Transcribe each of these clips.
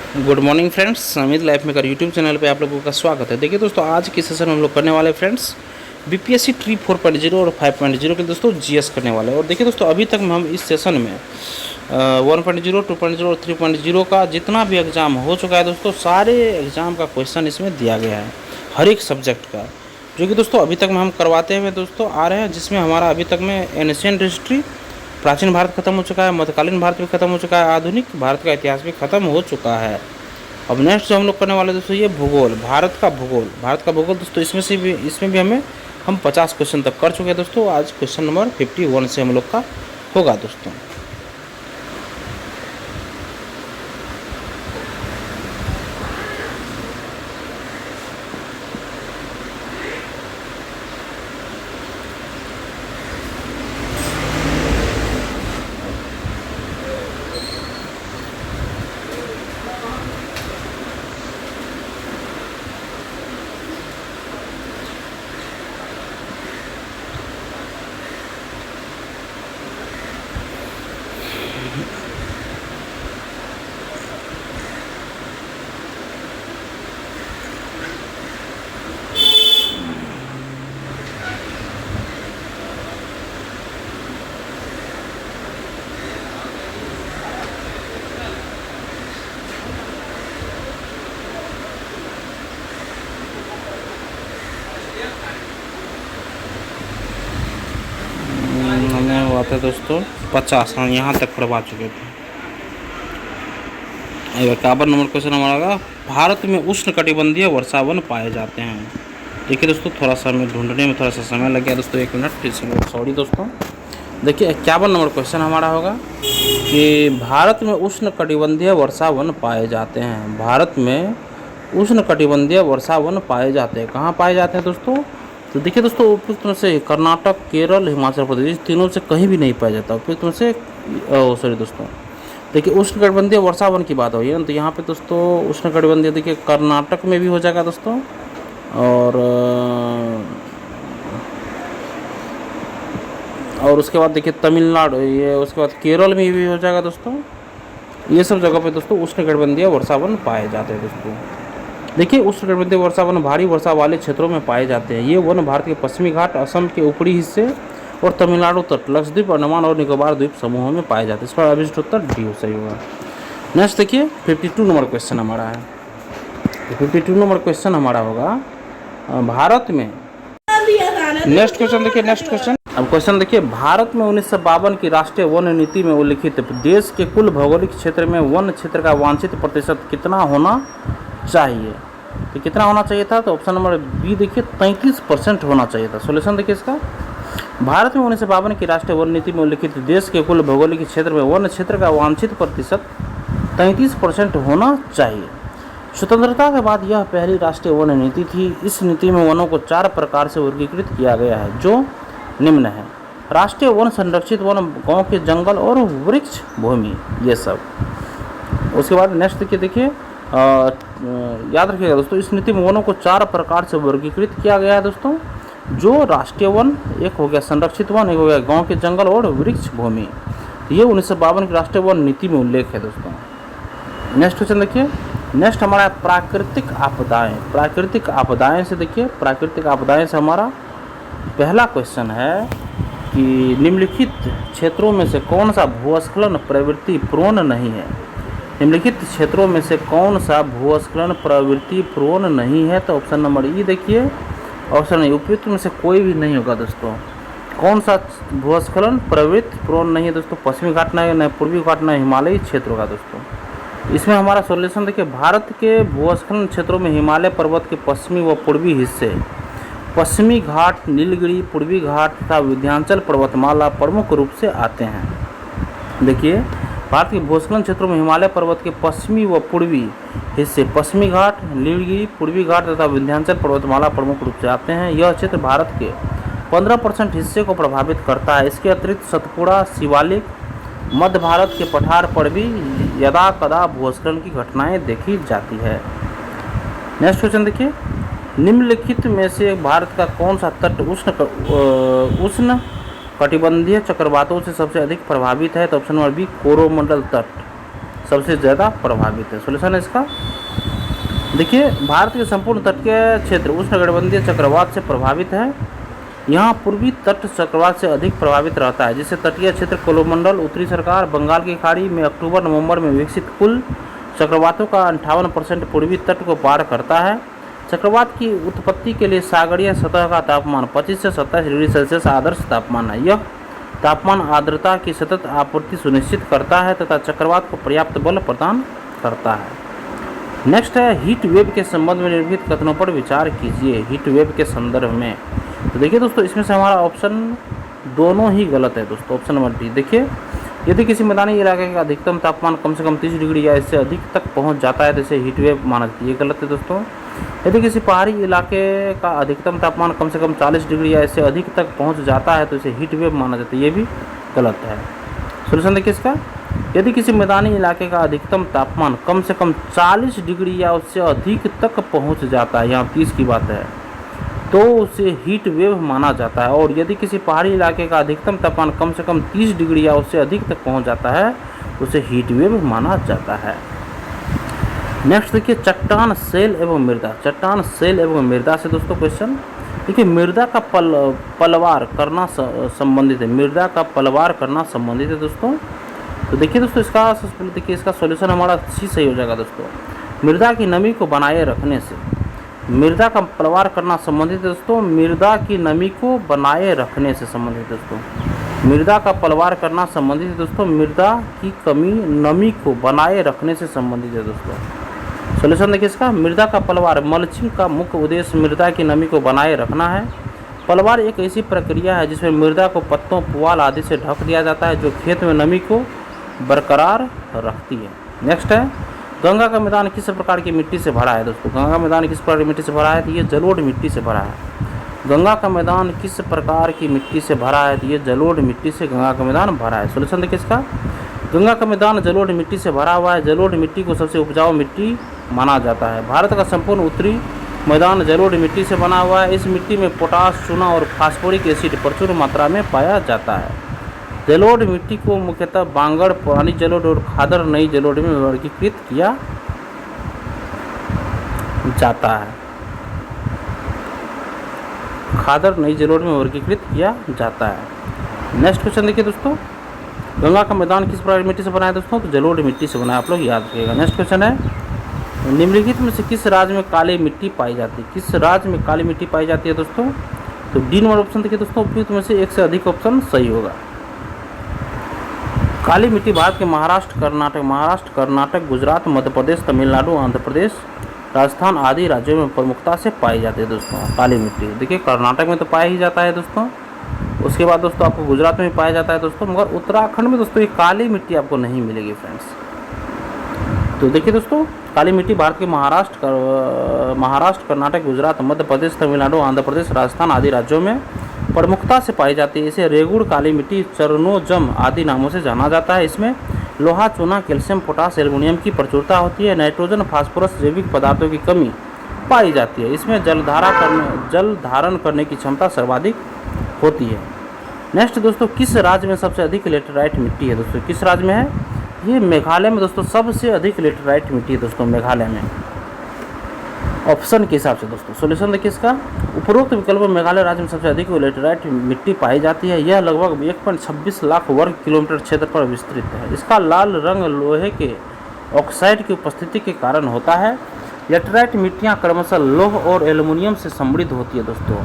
Good morning friends, Amit life maker YouTube channel पे आप लोगों का स्वागत है। देखिए दोस्तों, आज की सेशन में हम लोग करने वाले फ्रेंड्स बीपीएससी ट्री 4.0 और 5.0 के दोस्तों जीएस करने वाले हैं। और देखिए दोस्तों, अभी तक हम इस सेशन में 1.0, 2.0 और 3.0 का जितना भी एग्ज़ाम हो चुका है दोस्तों, सारे एग्ज़ाम का क्वेश्चन इसमें दिया गया है, हर एक सब्जेक्ट का, जो कि दोस्तों अभी तक में हम करवाते हुए दोस्तों आ रहे हैं। जिसमें हमारा अभी तक में एंशिएंट हिस्ट्री, प्राचीन भारत खत्म हो चुका है, मध्यकालीन भारत भी खत्म हो चुका है, आधुनिक भारत का इतिहास भी खत्म हो चुका है। अब नेक्स्ट जो हम लोग करने वाले दोस्तों, ये भूगोल, भारत का भूगोल दोस्तों, इसमें भी हम 50 क्वेश्चन तक कर चुके हैं दोस्तों। आज क्वेश्चन नंबर 51 से हम लोग का होगा दोस्तों। हमें हुआ था दोस्तों 50, हम यहाँ तक पढ़वा चुके थे। 51 नंबर क्वेश्चन हमारा, भारत में उष्ण कटिबंधीय वर्षावन पाए जाते हैं। देखिए दोस्तों, थोड़ा सा हमें ढूंढने में थोड़ा सा समय लग गया दोस्तों, 1 मिनट, इसलिए सॉरी दोस्तों। देखिए 51 नंबर क्वेश्चन हमारा होगा कि भारत में उष्ण कटिबंधीय वर्षावन पाए जाते हैं। भारत में उष्ण कटिबंधीय वर्षावन पाए जाते हैं। कहाँ पाए जाते हैं दोस्तों? तो देखिए दोस्तों, उपयुक्त में से कर्नाटक, केरल, हिमाचल प्रदेश, तीनों से कहीं भी नहीं पाया जाता। उपयुक्त में से सॉरी दोस्तों, देखिए उष्ण कटिबंधीय वर्षावन की बात हो रही है ना, तो यहाँ पे दोस्तों उष्ण कटिबंधीय देखिए कर्नाटक में भी हो जाएगा दोस्तों, और उसके बाद देखिए तमिलनाडु, ये उसके बाद केरल में भी हो जाएगा दोस्तों। ये सब जगह पे दोस्तों उष्ण कटिबंधीय वर्षावन पाए जाते हैं दोस्तों। देखिए उष्ण कटिबंधीय वर्षावन भारी वर्षा वाले क्षेत्रों में पाए जाते हैं। ये वन भारत के पश्चिमी घाट, असम के ऊपरी हिस्से और तमिलनाडु तट, लक्षद्वीप, अंडमान और निकोबार द्वीप समूहों में पाए जाते हैं। इस पर अभिष्ट उत्तर डी सही होगा। नेक्स्ट देखिए 52 नंबर क्वेश्चन हमारा है। 52 नंबर क्वेश्चन हमारा होगा भारत में, नेक्स्ट क्वेश्चन देखिए, नेक्स्ट क्वेश्चन, अब क्वेश्चन देखिए, भारत में 1952 की राष्ट्रीय वन नीति में उल्लिखित देश के कुल भौगोलिक क्षेत्र में वन क्षेत्र का वांछित प्रतिशत कितना होना चाहिए? तो कितना होना चाहिए था? तो ऑप्शन नंबर बी देखिए 33% होना चाहिए था। सोल्यूशन देखिए इसका, भारत में 1952 की राष्ट्रीय वन नीति में उल्लिखित देश के कुल भौगोलिक क्षेत्र में वन क्षेत्र का वांछित प्रतिशत 33% होना चाहिए। स्वतंत्रता के बाद यह पहली राष्ट्रीय वन नीति थी। इस नीति में वनों को 4 प्रकार से वर्गीकृत किया गया है, जो निम्न है: राष्ट्रीय वन, संरक्षित वन, गांव के जंगल और वृक्ष भूमि, ये सब। उसके बाद नेक्स्ट देखिए याद रखिएगा दोस्तों, इस नीति में वनों को 4 प्रकार से वर्गीकृत किया गया है दोस्तों, जो राष्ट्रीय वन, एक हो गया संरक्षित वन, एक हो गया गांव के जंगल और वृक्ष भूमि। ये 1952 की राष्ट्रीय वन नीति में उल्लेख है दोस्तों। नेक्स्ट क्वेश्चन देखिए, नेक्स्ट हमारा प्राकृतिक आपदाएं। प्राकृतिक आपदाएं से देखिए, प्राकृतिक आपदाएं से हमारा पहला क्वेश्चन है कि निम्नलिखित क्षेत्रों में से कौन सा भूस्खलन प्रवृत्ति प्रोन नहीं है? निम्नलिखित क्षेत्रों में से कौन सा भूस्खलन प्रवृत्ति प्रोन नहीं है? तो ऑप्शन नंबर ई देखिए, ऑप्शन ए, उपयुक्त में से कोई भी नहीं होगा दोस्तों। कौन सा भूस्खलन प्रवृत्ति प्रोन नहीं है दोस्तों? पश्चिमी घाट न पूर्वी घाट न हिमालयी क्षेत्रों का दोस्तों। इसमें हमारा सॉल्यूशन देखिए, भारत के भूस्खलन क्षेत्रों में हिमालय पर्वत के पश्चिमी व पूर्वी हिस्से, पश्चिमी घाट, नीलगिरी, पूर्वी घाट तथा विंध्याचल पर्वतमाला प्रमुख रूप से आते हैं। देखिए भारत के भूस्खलन क्षेत्रों में हिमालय पर्वत के पश्चिमी व पूर्वी हिस्से, पश्चिमी घाट, नीलगिरी, पूर्वी घाट तथा विंध्याचल पर्वतमाला प्रमुख रूप से आते हैं। यह क्षेत्र भारत के 15% हिस्से को प्रभावित करता है। इसके अतिरिक्त सतपुड़ा, शिवालिक, मध्य भारत के पठार पर भी यदा कदा भूस्खलन की घटनाएं देखी जाती है। नेक्स्ट क्वेश्चन देखिए, निम्नलिखित में से भारत का कौन सा तट उष्ण कटिबंधीय चक्रवातों से सबसे अधिक प्रभावित है? तो ऑप्शन नंबर बी कोरोमंडल तट सबसे ज़्यादा प्रभावित है। सोल्यूशन है इसका, देखिए भारत के संपूर्ण तटीय क्षेत्र उष्णकटिबंधीय चक्रवात से प्रभावित है। यहाँ पूर्वी तट चक्रवात से अधिक प्रभावित रहता है, जिससे तटीय क्षेत्र कोरोमंडल, उत्तरी सरकार, बंगाल की खाड़ी में अक्टूबर नवंबर में विकसित कुल चक्रवातों का 58% पूर्वी तट को पार करता है। चक्रवात की उत्पत्ति के लिए सागरीय सतह का तापमान 25 से 27 डिग्री सेल्सियस आदर्श तापमान है। यह तापमान आर्द्रता की सतत आपूर्ति सुनिश्चित करता है तथा चक्रवात को पर्याप्त बल प्रदान करता है। नेक्स्ट है हीट वेव के संबंध में निम्नलिखित कथनों पर विचार कीजिए। हीट वेव के संदर्भ में तो देखिए दोस्तों, इसमें से हमारा ऑप्शन दोनों ही गलत है दोस्तों। ऑप्शन नंबर बी, देखिए यदि किसी मैदानी इलाके का अधिकतम तापमान कम से कम 30 डिग्री या इससे अधिक तक पहुंच जाता है तो इसे हीट वेव माना जाता है, ये गलत है दोस्तों। यदि किसी पहाड़ी इलाके का अधिकतम तापमान कम से कम 40 डिग्री या इससे अधिक तक पहुंच जाता है तो इसे हीट वेव माना जाता है, ये भी गलत है। सोल्यूशन देखिए इसका, यदि किसी मैदानी इलाके का अधिकतम तापमान कम से कम 40 डिग्री या उससे अधिक तक पहुंच जाता है, यहाँ 30 की बात है, तो उसे हीट वेव माना जाता है। और यदि किसी पहाड़ी इलाके का अधिकतम तापमान कम से कम 30 डिग्री या उससे अधिक तक पहुंच जाता है तो उसे हीट वेव माना जाता है। नेक्स्ट देखिए चट्टान, सेल एवं मृदा। चट्टान, सेल एवं मृदा से दोस्तों क्वेश्चन, देखिए मृदा का पलवार करना संबंधित है। मृदा का पलवार करना संबंधित है दोस्तों। तो देखिए दोस्तों, इसका देखिए इसका सॉल्यूशन हमारा सी सही हो जाएगा दोस्तों। मृदा की नमी को बनाए रखने से, मृदा का पलवार करना संबंधित है दोस्तों। मृदा की नमी को बनाए रखने से संबंधित है दोस्तों। मृदा का पलवार करना संबंधित है दोस्तों। मृदा की नमी को बनाए रखने से संबंधित है दोस्तों। सॉल्यूशन देखिए इसका, मृदा का पलवार, मल्चिंग का मुख्य उद्देश्य मृदा की नमी को बनाए रखना है। पलवार एक ऐसी प्रक्रिया है जिसमें मृदा को पत्तों, पुआल आदि से ढक दिया जाता है जो खेत में नमी को बरकरार रखती है। नेक्स्ट है गंगा का मैदान किस प्रकार की मिट्टी से भरा है दोस्तों। गंगा का मैदान किस प्रकार की मिट्टी से भरा है तो ये जलोढ़ मिट्टी से भरा है। गंगा का मैदान किस प्रकार की मिट्टी से भरा है तो ये जलोढ़ मिट्टी से गंगा का मैदान भरा है। सॉल्यूशन देखिए इसका, गंगा का मैदान जलोढ़ मिट्टी से भरा हुआ है। जलोढ़ मिट्टी को सबसे उपजाऊ मिट्टी माना जाता है। भारत का संपूर्ण उत्तरी मैदान जलोढ़ मिट्टी से बना हुआ है। इस मिट्टी में पोटास, चूना और फास्फोरिक एसिड प्रचुर मात्रा में पाया जाता है। जलोढ़ मिट्टी को मुख्यतः बांगड़, पुरानी जलोढ़ और खादर, नई जलोढ़ में वर्गीकृत किया जाता है। खादर, नई जलोढ़ में वर्गीकृत किया जाता है। नेक्स्ट क्वेश्चन देखिए दोस्तों, गंगा का मैदान किस प्रकार की मिट्टी से बना है दोस्तों तो जलोढ़ मिट्टी से बना है, आप लोग याद रखिएगा। नेक्स्ट क्वेश्चन है निम्नलिखित में से किस राज्य में काली मिट्टी पाई जाती है। किस राज्य में काली मिट्टी पाई जाती है दोस्तों तो डी नंबर ऑप्शन देखिए दोस्तों, उपयुक्त में से एक से अधिक ऑप्शन सही होगा। काली मिट्टी भारत के महाराष्ट्र, कर्नाटक, गुजरात, मध्य प्रदेश, तमिलनाडु, आंध्र प्रदेश, राजस्थान आदि राज्यों में प्रमुखता से पाई जाती है दोस्तों काली मिट्टी। देखिए कर्नाटक में तो पाया ही जाता है दोस्तों, उसके बाद दोस्तों आपको गुजरात में भी पाया जाता है दोस्तों, मगर उत्तराखंड में दोस्तों ये काली मिट्टी आपको नहीं मिलेगी फ्रेंड्स। तो देखिए दोस्तों, काली मिट्टी भारत के महाराष्ट्र, कर्नाटक, गुजरात, मध्य प्रदेश, तमिलनाडु, आंध्र प्रदेश, राजस्थान आदि राज्यों में प्रमुखता से पाई जाती है। इसे रेगुड़ काली मिट्टी, चरनोजम आदि नामों से जाना जाता है। इसमें लोहा, चूना, कैल्शियम, पोटास, एल्युमिनियम की प्रचुरता होती है। नाइट्रोजन, फास्फोरस जैविक पदार्थों की कमी पाई जाती है। इसमें जल धारण करने की क्षमता सर्वाधिक होती है। नेक्स्ट दोस्तों, किस राज्य में सबसे अधिक लेटेराइट मिट्टी है दोस्तों। किस राज्य में है ये मेघालय में दोस्तों सबसे अधिक लेटेराइट मिट्टी है दोस्तों मेघालय में, ऑप्शन के हिसाब से दोस्तों। सॉल्यूशन देखिए इसका, उपरोक्त विकल्प में मेघालय राज्य में सबसे अधिक लेटेराइट मिट्टी पाई जाती है। यह लगभग 1.26 लाख वर्ग किलोमीटर क्षेत्र पर विस्तृत है। इसका लाल रंग लोहे के ऑक्साइड की उपस्थिति के कारण होता है। लेटेराइट मिट्टियाँ क्रमशः लौह और एल्युमिनियम से समृद्ध होती है दोस्तों,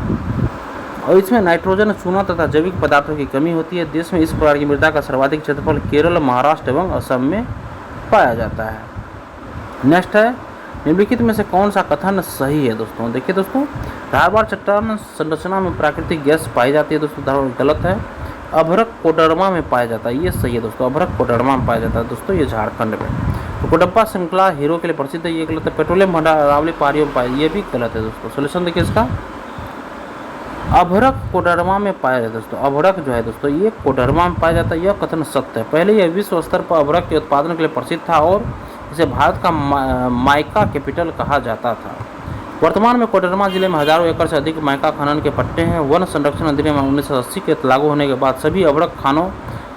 और इसमें नाइट्रोजन, चूना तथा जैविक पदार्थों की कमी होती है। देश में इस प्रकार की मृदा का सर्वाधिक क्षेत्रफल केरल, महाराष्ट्र एवं असम में पाया जाता है। नेक्स्ट है निम्नलिखित में से कौन सा कथन सही है दोस्तों। देखिए दोस्तों, धारवाड़ चट्टान संरचना में प्राकृतिक गैस पाई जाती है दोस्तों, धारवाड़ गलत है। अभ्रक कोडरमा में पाया जाता है, ये सही है दोस्तों, अभ्रक कोडरमा में पाया जाता है दोस्तों, ये झारखंड में। तो कोडप्पा श्रृंखला हीरो के लिए प्रसिद्ध है, ये गलत है। पेट्रोलियम भंडार अरावली पहाड़ियों में पाया, ये भी गलत है दोस्तों। सोल्यूशन देखिए इसका, अभ्रक कोडरमा में पाया जाता है दोस्तों। अभ्रक जो है दोस्तों ये कोडरमा में पाया जाता है, यह कथन सत्य है। पहले यह विश्व स्तर पर अभ्रक के उत्पादन के लिए प्रसिद्ध था और इसे भारत का माइका कैपिटल कहा जाता था। वर्तमान में कोडरमा जिले में हजारों एकड़ से अधिक माइका खनन के पट्टे हैं। वन संरक्षण अधिनियम 1980 के लागू होने के बाद सभी अभ्रक खानों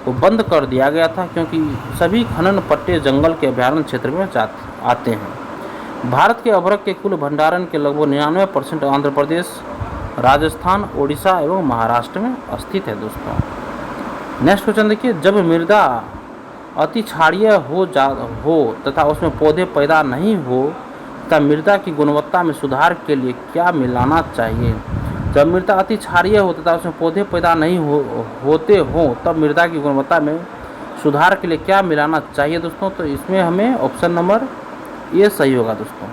को बंद कर दिया गया था, क्योंकि सभी खनन पट्टे जंगल के अभयारण्य क्षेत्र में आते हैं। भारत के अभ्रक के कुल भंडारण के लगभग 99% आंध्र प्रदेश, राजस्थान, उड़ीसा एवं महाराष्ट्र में स्थित है दोस्तों। नेक्स्ट क्वेश्चन देखिए, जब मृदा अति क्षारीय हो तथा उसमें पौधे पैदा नहीं हो तथा मृदा की गुणवत्ता में सुधार के लिए क्या मिलाना चाहिए? जब मृदा अति क्षारीय हो तथा उसमें पौधे पैदा नहीं होते हों तब मृदा की गुणवत्ता में सुधार के लिए क्या मिलाना चाहिए दोस्तों? तो इसमें हमें ऑप्शन नंबर ए सही होगा दोस्तों,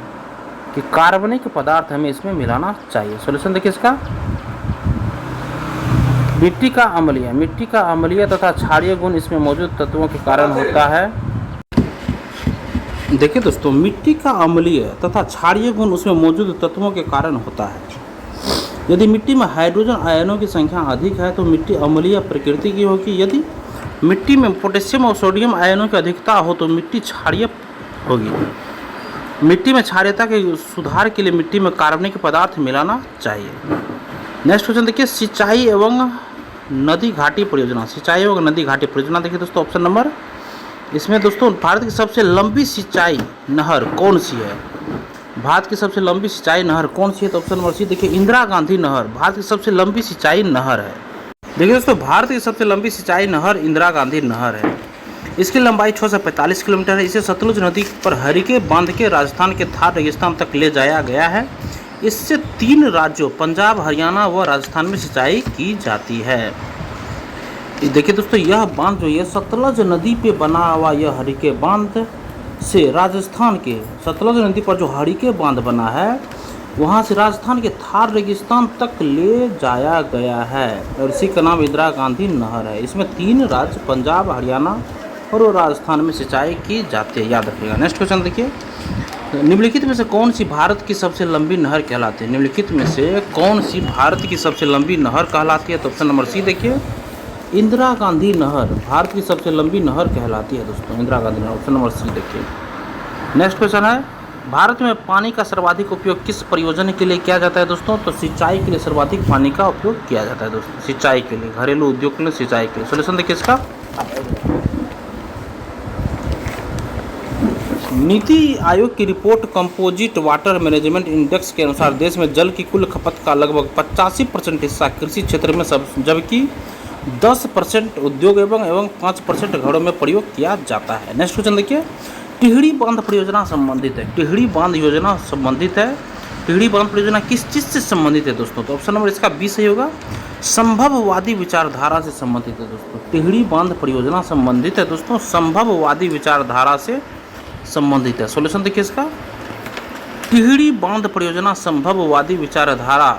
कि कार्बनिक पदार्थ हमें इसमें मिलाना चाहिए। सॉल्यूशन देखिए इसका, मिट्टी का अम्लीय तथा क्षारीय गुण इसमें मौजूद तत्वों के कारण होता है। देखिए दोस्तों, मिट्टी का अम्लीय तथा क्षारीय गुण उसमें मौजूद तत्वों के कारण होता है। यदि मिट्टी में हाइड्रोजन आयनों की संख्या अधिक है तो मिट्टी अम्लीय प्रकृति की होगी। यदि मिट्टी में पोटेशियम और सोडियम आयनों की अधिकता हो तो मिट्टी क्षारीय होगी। मिट्टी में क्षारीयता के सुधार के लिए मिट्टी में कार्बनिक पदार्थ मिलाना चाहिए। नेक्स्ट क्वेश्चन देखिए, सिंचाई एवं नदी घाटी परियोजना देखिए दोस्तों, ऑप्शन नंबर इसमें दोस्तों भारत की सबसे लंबी सिंचाई नहर कौन सी है? भारत की सबसे लंबी सिंचाई नहर कौन सी है? तो ऑप्शन नंबर सी देखिए, इंदिरा गांधी नहर भारत की सबसे लंबी सिंचाई नहर है। देखिए दोस्तों, भारत की सबसे लंबी सिंचाई नहर इंदिरा गांधी नहर है। इसकी लंबाई 645 किलोमीटर है। इसे सतलुज नदी पर हरिके बांध के राजस्थान के थार रेगिस्तान तक ले जाया गया है। इससे 3 राज्यों पंजाब, हरियाणा व राजस्थान में सिंचाई की जाती है। देखिए दोस्तों, यह बांध जो है सतलज नदी पे बना हुआ यह हरिके बांध से राजस्थान के सतलज नदी पर जो हरिके बांध बना है वहाँ से राजस्थान के थार रेगिस्तान तक ले जाया गया है और इसी का नाम इंदिरा गांधी नहर है। इसमें 3 राज्य पंजाब, हरियाणा और राजस्थान में सिंचाई की जाती है, याद रखिएगा। नेक्स्ट क्वेश्चन देखिए, निम्नलिखित में से कौन सी भारत की सबसे लंबी नहर कहलाती है? निम्नलिखित में से कौन सी भारत की सबसे लंबी नहर कहलाती है? तो ऑप्शन नंबर सी देखिए, इंदिरा गांधी नहर भारत की सबसे लंबी नहर कहलाती है दोस्तों, इंदिरा गांधी नहर, ऑप्शन नंबर सी देखिए। नेक्स्ट क्वेश्चन है, भारत में पानी का सर्वाधिक उपयोग किस परियोजना के लिए किया जाता है दोस्तों? तो सिंचाई के लिए सर्वाधिक पानी का उपयोग किया जाता है दोस्तों, सिंचाई के लिए, घरेलू उद्योग के लिए, सिंचाई के लिए। सोल्यूशन देखिए इसका, नीति आयोग की report composite water management index के अनुसार देश में जल की कुल खपत का लगभग 85% हिस्सा कृषि क्षेत्र में जबकि 10% उद्योग एवं 5% घरों में प्रयोग किया जाता है। नेक्स्ट क्वेश्चन देखिए, टिहरी बांध परियोजना संबंधित है। टिहरी बांध योजना संबंधित है। टिहरी बांध परियोजना किस चीज़ से संबंधित है दोस्तों? तो ऑप्शन नंबर इसका बी सही होगा, संभववादी विचारधारा से संबंधित है दोस्तों। टिहरी बांध परियोजना संबंधित है दोस्तों, संभववादी विचारधारा से संबंधित है। सॉल्यूशन देखिए इसका, टिहरी बांध परियोजना संभववादी विचारधारा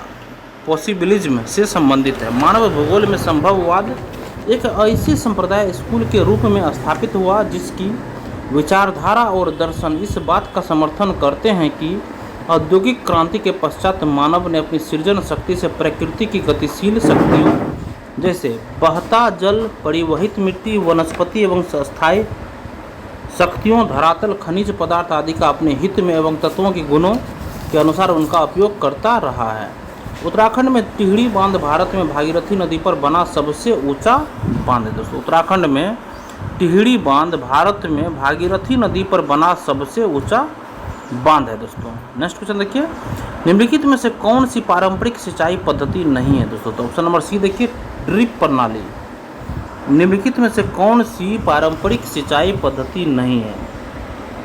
पॉसिबिलिज्म से संबंधित है। मानव भूगोल में संभववाद एक ऐसे संप्रदाय स्कूल के रूप में स्थापित हुआ जिसकी विचारधारा और दर्शन इस बात का समर्थन करते हैं कि औद्योगिक क्रांति के पश्चात मानव ने अपनी सृजन शक्ति से प्रकृति की गतिशील शक्तियों जैसे बहता जल, परिवहित मिट्टी, वनस्पति एवं स्थायी शक्तियों, धरातल, खनिज पदार्थ आदि का अपने हित में एवं तत्वों के गुणों के अनुसार उनका उपयोग करता रहा है। उत्तराखंड में टिहरी बांध भारत में भागीरथी नदी पर बना सबसे ऊंचा बांध है दोस्तों। उत्तराखंड में टिहरी बांध भारत में भागीरथी नदी पर बना सबसे ऊंचा बांध है दोस्तों। नेक्स्ट क्वेश्चन देखिए, निम्नलिखित में से कौन सी पारंपरिक सिंचाई पद्धति नहीं है दोस्तों? तो ऑप्शन नंबर सी देखिए, ड्रिप प्रणाली। निम्नलिखित में से कौन सी पारंपरिक सिंचाई पद्धति नहीं है?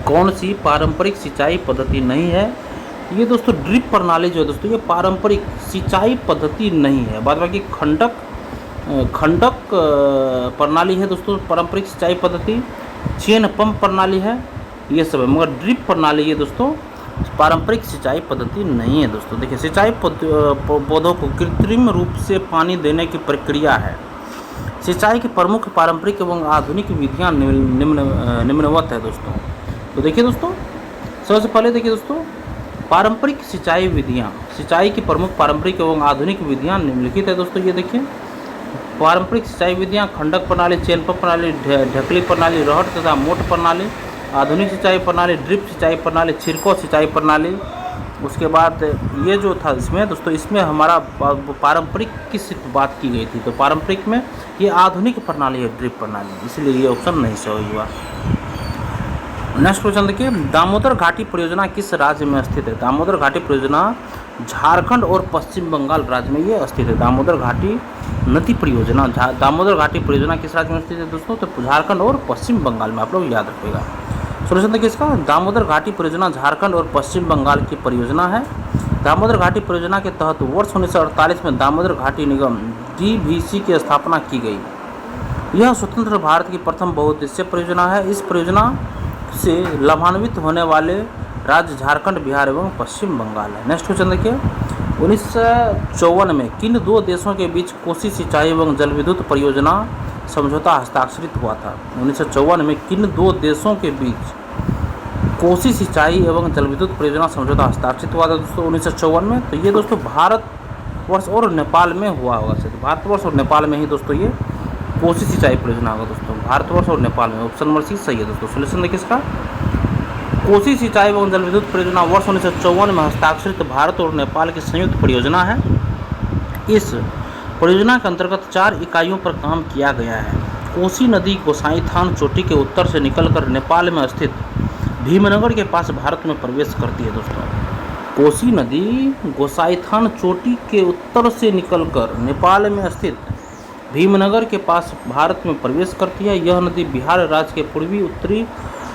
कौन सी पारंपरिक सिंचाई पद्धति नहीं है? ये दोस्तों ड्रिप प्रणाली जो है दोस्तों ये पारंपरिक सिंचाई पद्धति नहीं है, बाद बाकी खंडक प्रणाली है दोस्तों पारंपरिक सिंचाई पद्धति, चेन पंप प्रणाली है, ये सब है, मगर ड्रिप प्रणाली ये दोस्तों पारंपरिक सिंचाई पद्धति नहीं है दोस्तों। देखिए, सिंचाई पौधों को कृत्रिम रूप से पानी देने की प्रक्रिया है। सिंचाई की प्रमुख पारंपरिक एवं आधुनिक विधियाँ निम्नवत है दोस्तों। तो देखिए दोस्तों, सबसे पहले देखिए दोस्तों, पारंपरिक सिंचाई विधियाँ, सिंचाई की प्रमुख पारंपरिक एवं आधुनिक विधियाँ निम्नलिखित है दोस्तों। ये देखिए, पारंपरिक सिंचाई विधियाँ खंडक प्रणाली, चेन पंप प्रणाली, ढकली प्रणाली, रहट तथा मोट प्रणाली। आधुनिक सिंचाई प्रणाली, ड्रिप सिंचाई प्रणाली, छिड़काव सिंचाई प्रणाली, उसके बाद ये जो था इसमें दोस्तों, इसमें हमारा पारंपरिक किस बात की गई थी, तो पारंपरिक में ये आधुनिक प्रणाली है, ड्रिप प्रणाली, इसलिए ये ऑप्शन नहीं सही हुआ। नेक्स्ट क्वेश्चन देखिए, दामोदर घाटी परियोजना किस राज्य में स्थित है? दामोदर घाटी परियोजना झारखंड और पश्चिम बंगाल राज्य में ये स्थित है। दामोदर घाटी नदी परियोजना, दामोदर घाटी परियोजना किस राज्य में स्थित है दोस्तों? तो झारखंड और पश्चिम बंगाल में, आप लोग याद रखिएगा। सोल्यूशन देखिए इसका, दामोदर घाटी परियोजना झारखंड और पश्चिम बंगाल की परियोजना है। दामोदर घाटी परियोजना के तहत वर्ष 1948 में दामोदर घाटी निगम DVC की स्थापना की गई। यह स्वतंत्र भारत की प्रथम बहुउद्देशीय परियोजना है। इस परियोजना से लाभान्वित होने वाले राज्य झारखंड, बिहार एवं पश्चिम बंगाल है। नेक्स्ट क्वेश्चन देखिए, 1954 में किन दो देशों के बीच कोसी सिंचाई एवं जल विद्युत परियोजना समझौता हस्ताक्षरित हुआ था? 1954 में किन दो देशों के बीच कोसी सिंचाई एवं जल विद्युत परियोजना समझौता हस्ताक्षरित हुआ था दोस्तों 1954 में? तो ये दोस्तों भारतवर्ष और नेपाल में हुआ होगा। तो भारतवर्ष और नेपाल में ही दोस्तों ये कोसी सिंचाई परियोजना होगा दोस्तों, भारतवर्ष और नेपाल में। ऑप्शन नंबर सी सही है दोस्तों। सोल्यूशन देखिए इसका, कोसी सिंचाई एवं जल विद्युत परियोजना वर्ष 1954 में हस्ताक्षरित भारत और नेपाल की संयुक्त परियोजना है। इस परियोजना के अंतर्गत 4 इकाइयों पर काम किया गया है। कोसी नदी गोसाईथान चोटी के उत्तर से निकलकर नेपाल में स्थित भीमनगर के पास भारत में प्रवेश करती है दोस्तों। कोसी नदी गोसाईथान चोटी के उत्तर से निकलकर नेपाल में स्थित भीमनगर के पास भारत में प्रवेश करती है। यह नदी बिहार राज्य के पूर्वी उत्तरी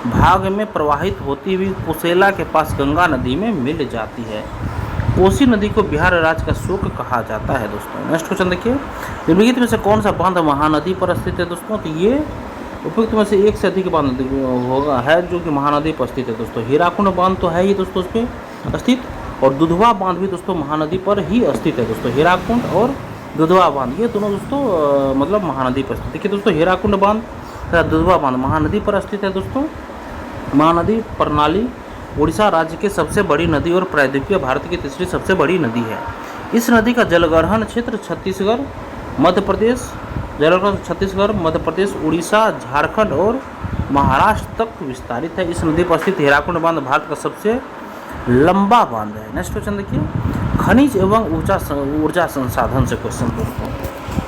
भाग में प्रवाहित होती हुई कुशेला के पास गंगा नदी में मिल जाती है। कोसी नदी को बिहार राज्य का शोक कहा जाता है दोस्तों। नेक्स्ट क्वेश्चन देखिए, निम्नलिखित में से कौन सा बांध महानदी पर स्थित है दोस्तों? तो ये उपयुक्त में से एक से अधिक बांध होगा है जो कि महानदी पर स्थित है दोस्तों। हीराकुंड बांध तो है ही दोस्तों उस पर स्थित, और दुधवा बांध भी दोस्तों महानदी पर ही स्थित है दोस्तों। हीराकुंड और दुधवा बांध ये दोनों दोस्तों मतलब महानदी पर स्थित। देखिए दोस्तों, हीराकुंड बांध तथा दुधवा बांध महानदी पर स्थित है दोस्तों। महानदी प्रणाली उड़ीसा राज्य की सबसे बड़ी नदी और प्रायद्वीपीय भारत की तीसरी सबसे बड़ी नदी है। इस नदी का जलग्रहण क्षेत्र छत्तीसगढ़, मध्य प्रदेश, छत्तीसगढ़, मध्य प्रदेश, उड़ीसा, झारखंड और महाराष्ट्र तक विस्तारित है। इस नदी पर स्थित हीराकुंड बांध भारत का सबसे लंबा बांध है। नेक्स्ट क्वेश्चन देखिए, खनिज एवं ऊर्जा संसाधन से क्वेश्चन दोस्तों।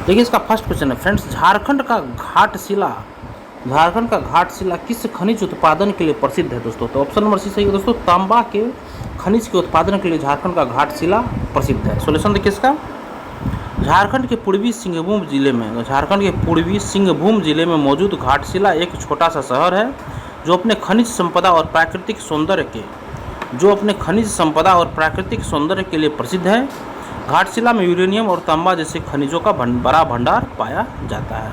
देखिए इसका फर्स्ट क्वेश्चन है फ्रेंड्स, झारखंड का घाटशिला किस खनिज उत्पादन के लिए प्रसिद्ध है दोस्तों? तो ऑप्शन नंबर सी सही है दोस्तों। तांबा के खनिज के उत्पादन के लिए झारखंड का घाटशिला प्रसिद्ध है। सोल्यूशन देखिए इसका, झारखंड के पूर्वी सिंहभूम जिले में मौजूद घाटशिला एक छोटा सा शहर है जो अपने खनिज संपदा और प्राकृतिक सौंदर्य के लिए प्रसिद्ध है। घाटशिला में यूरेनियम और तांबा जैसे खनिजों का बड़ा भंडार पाया जाता है।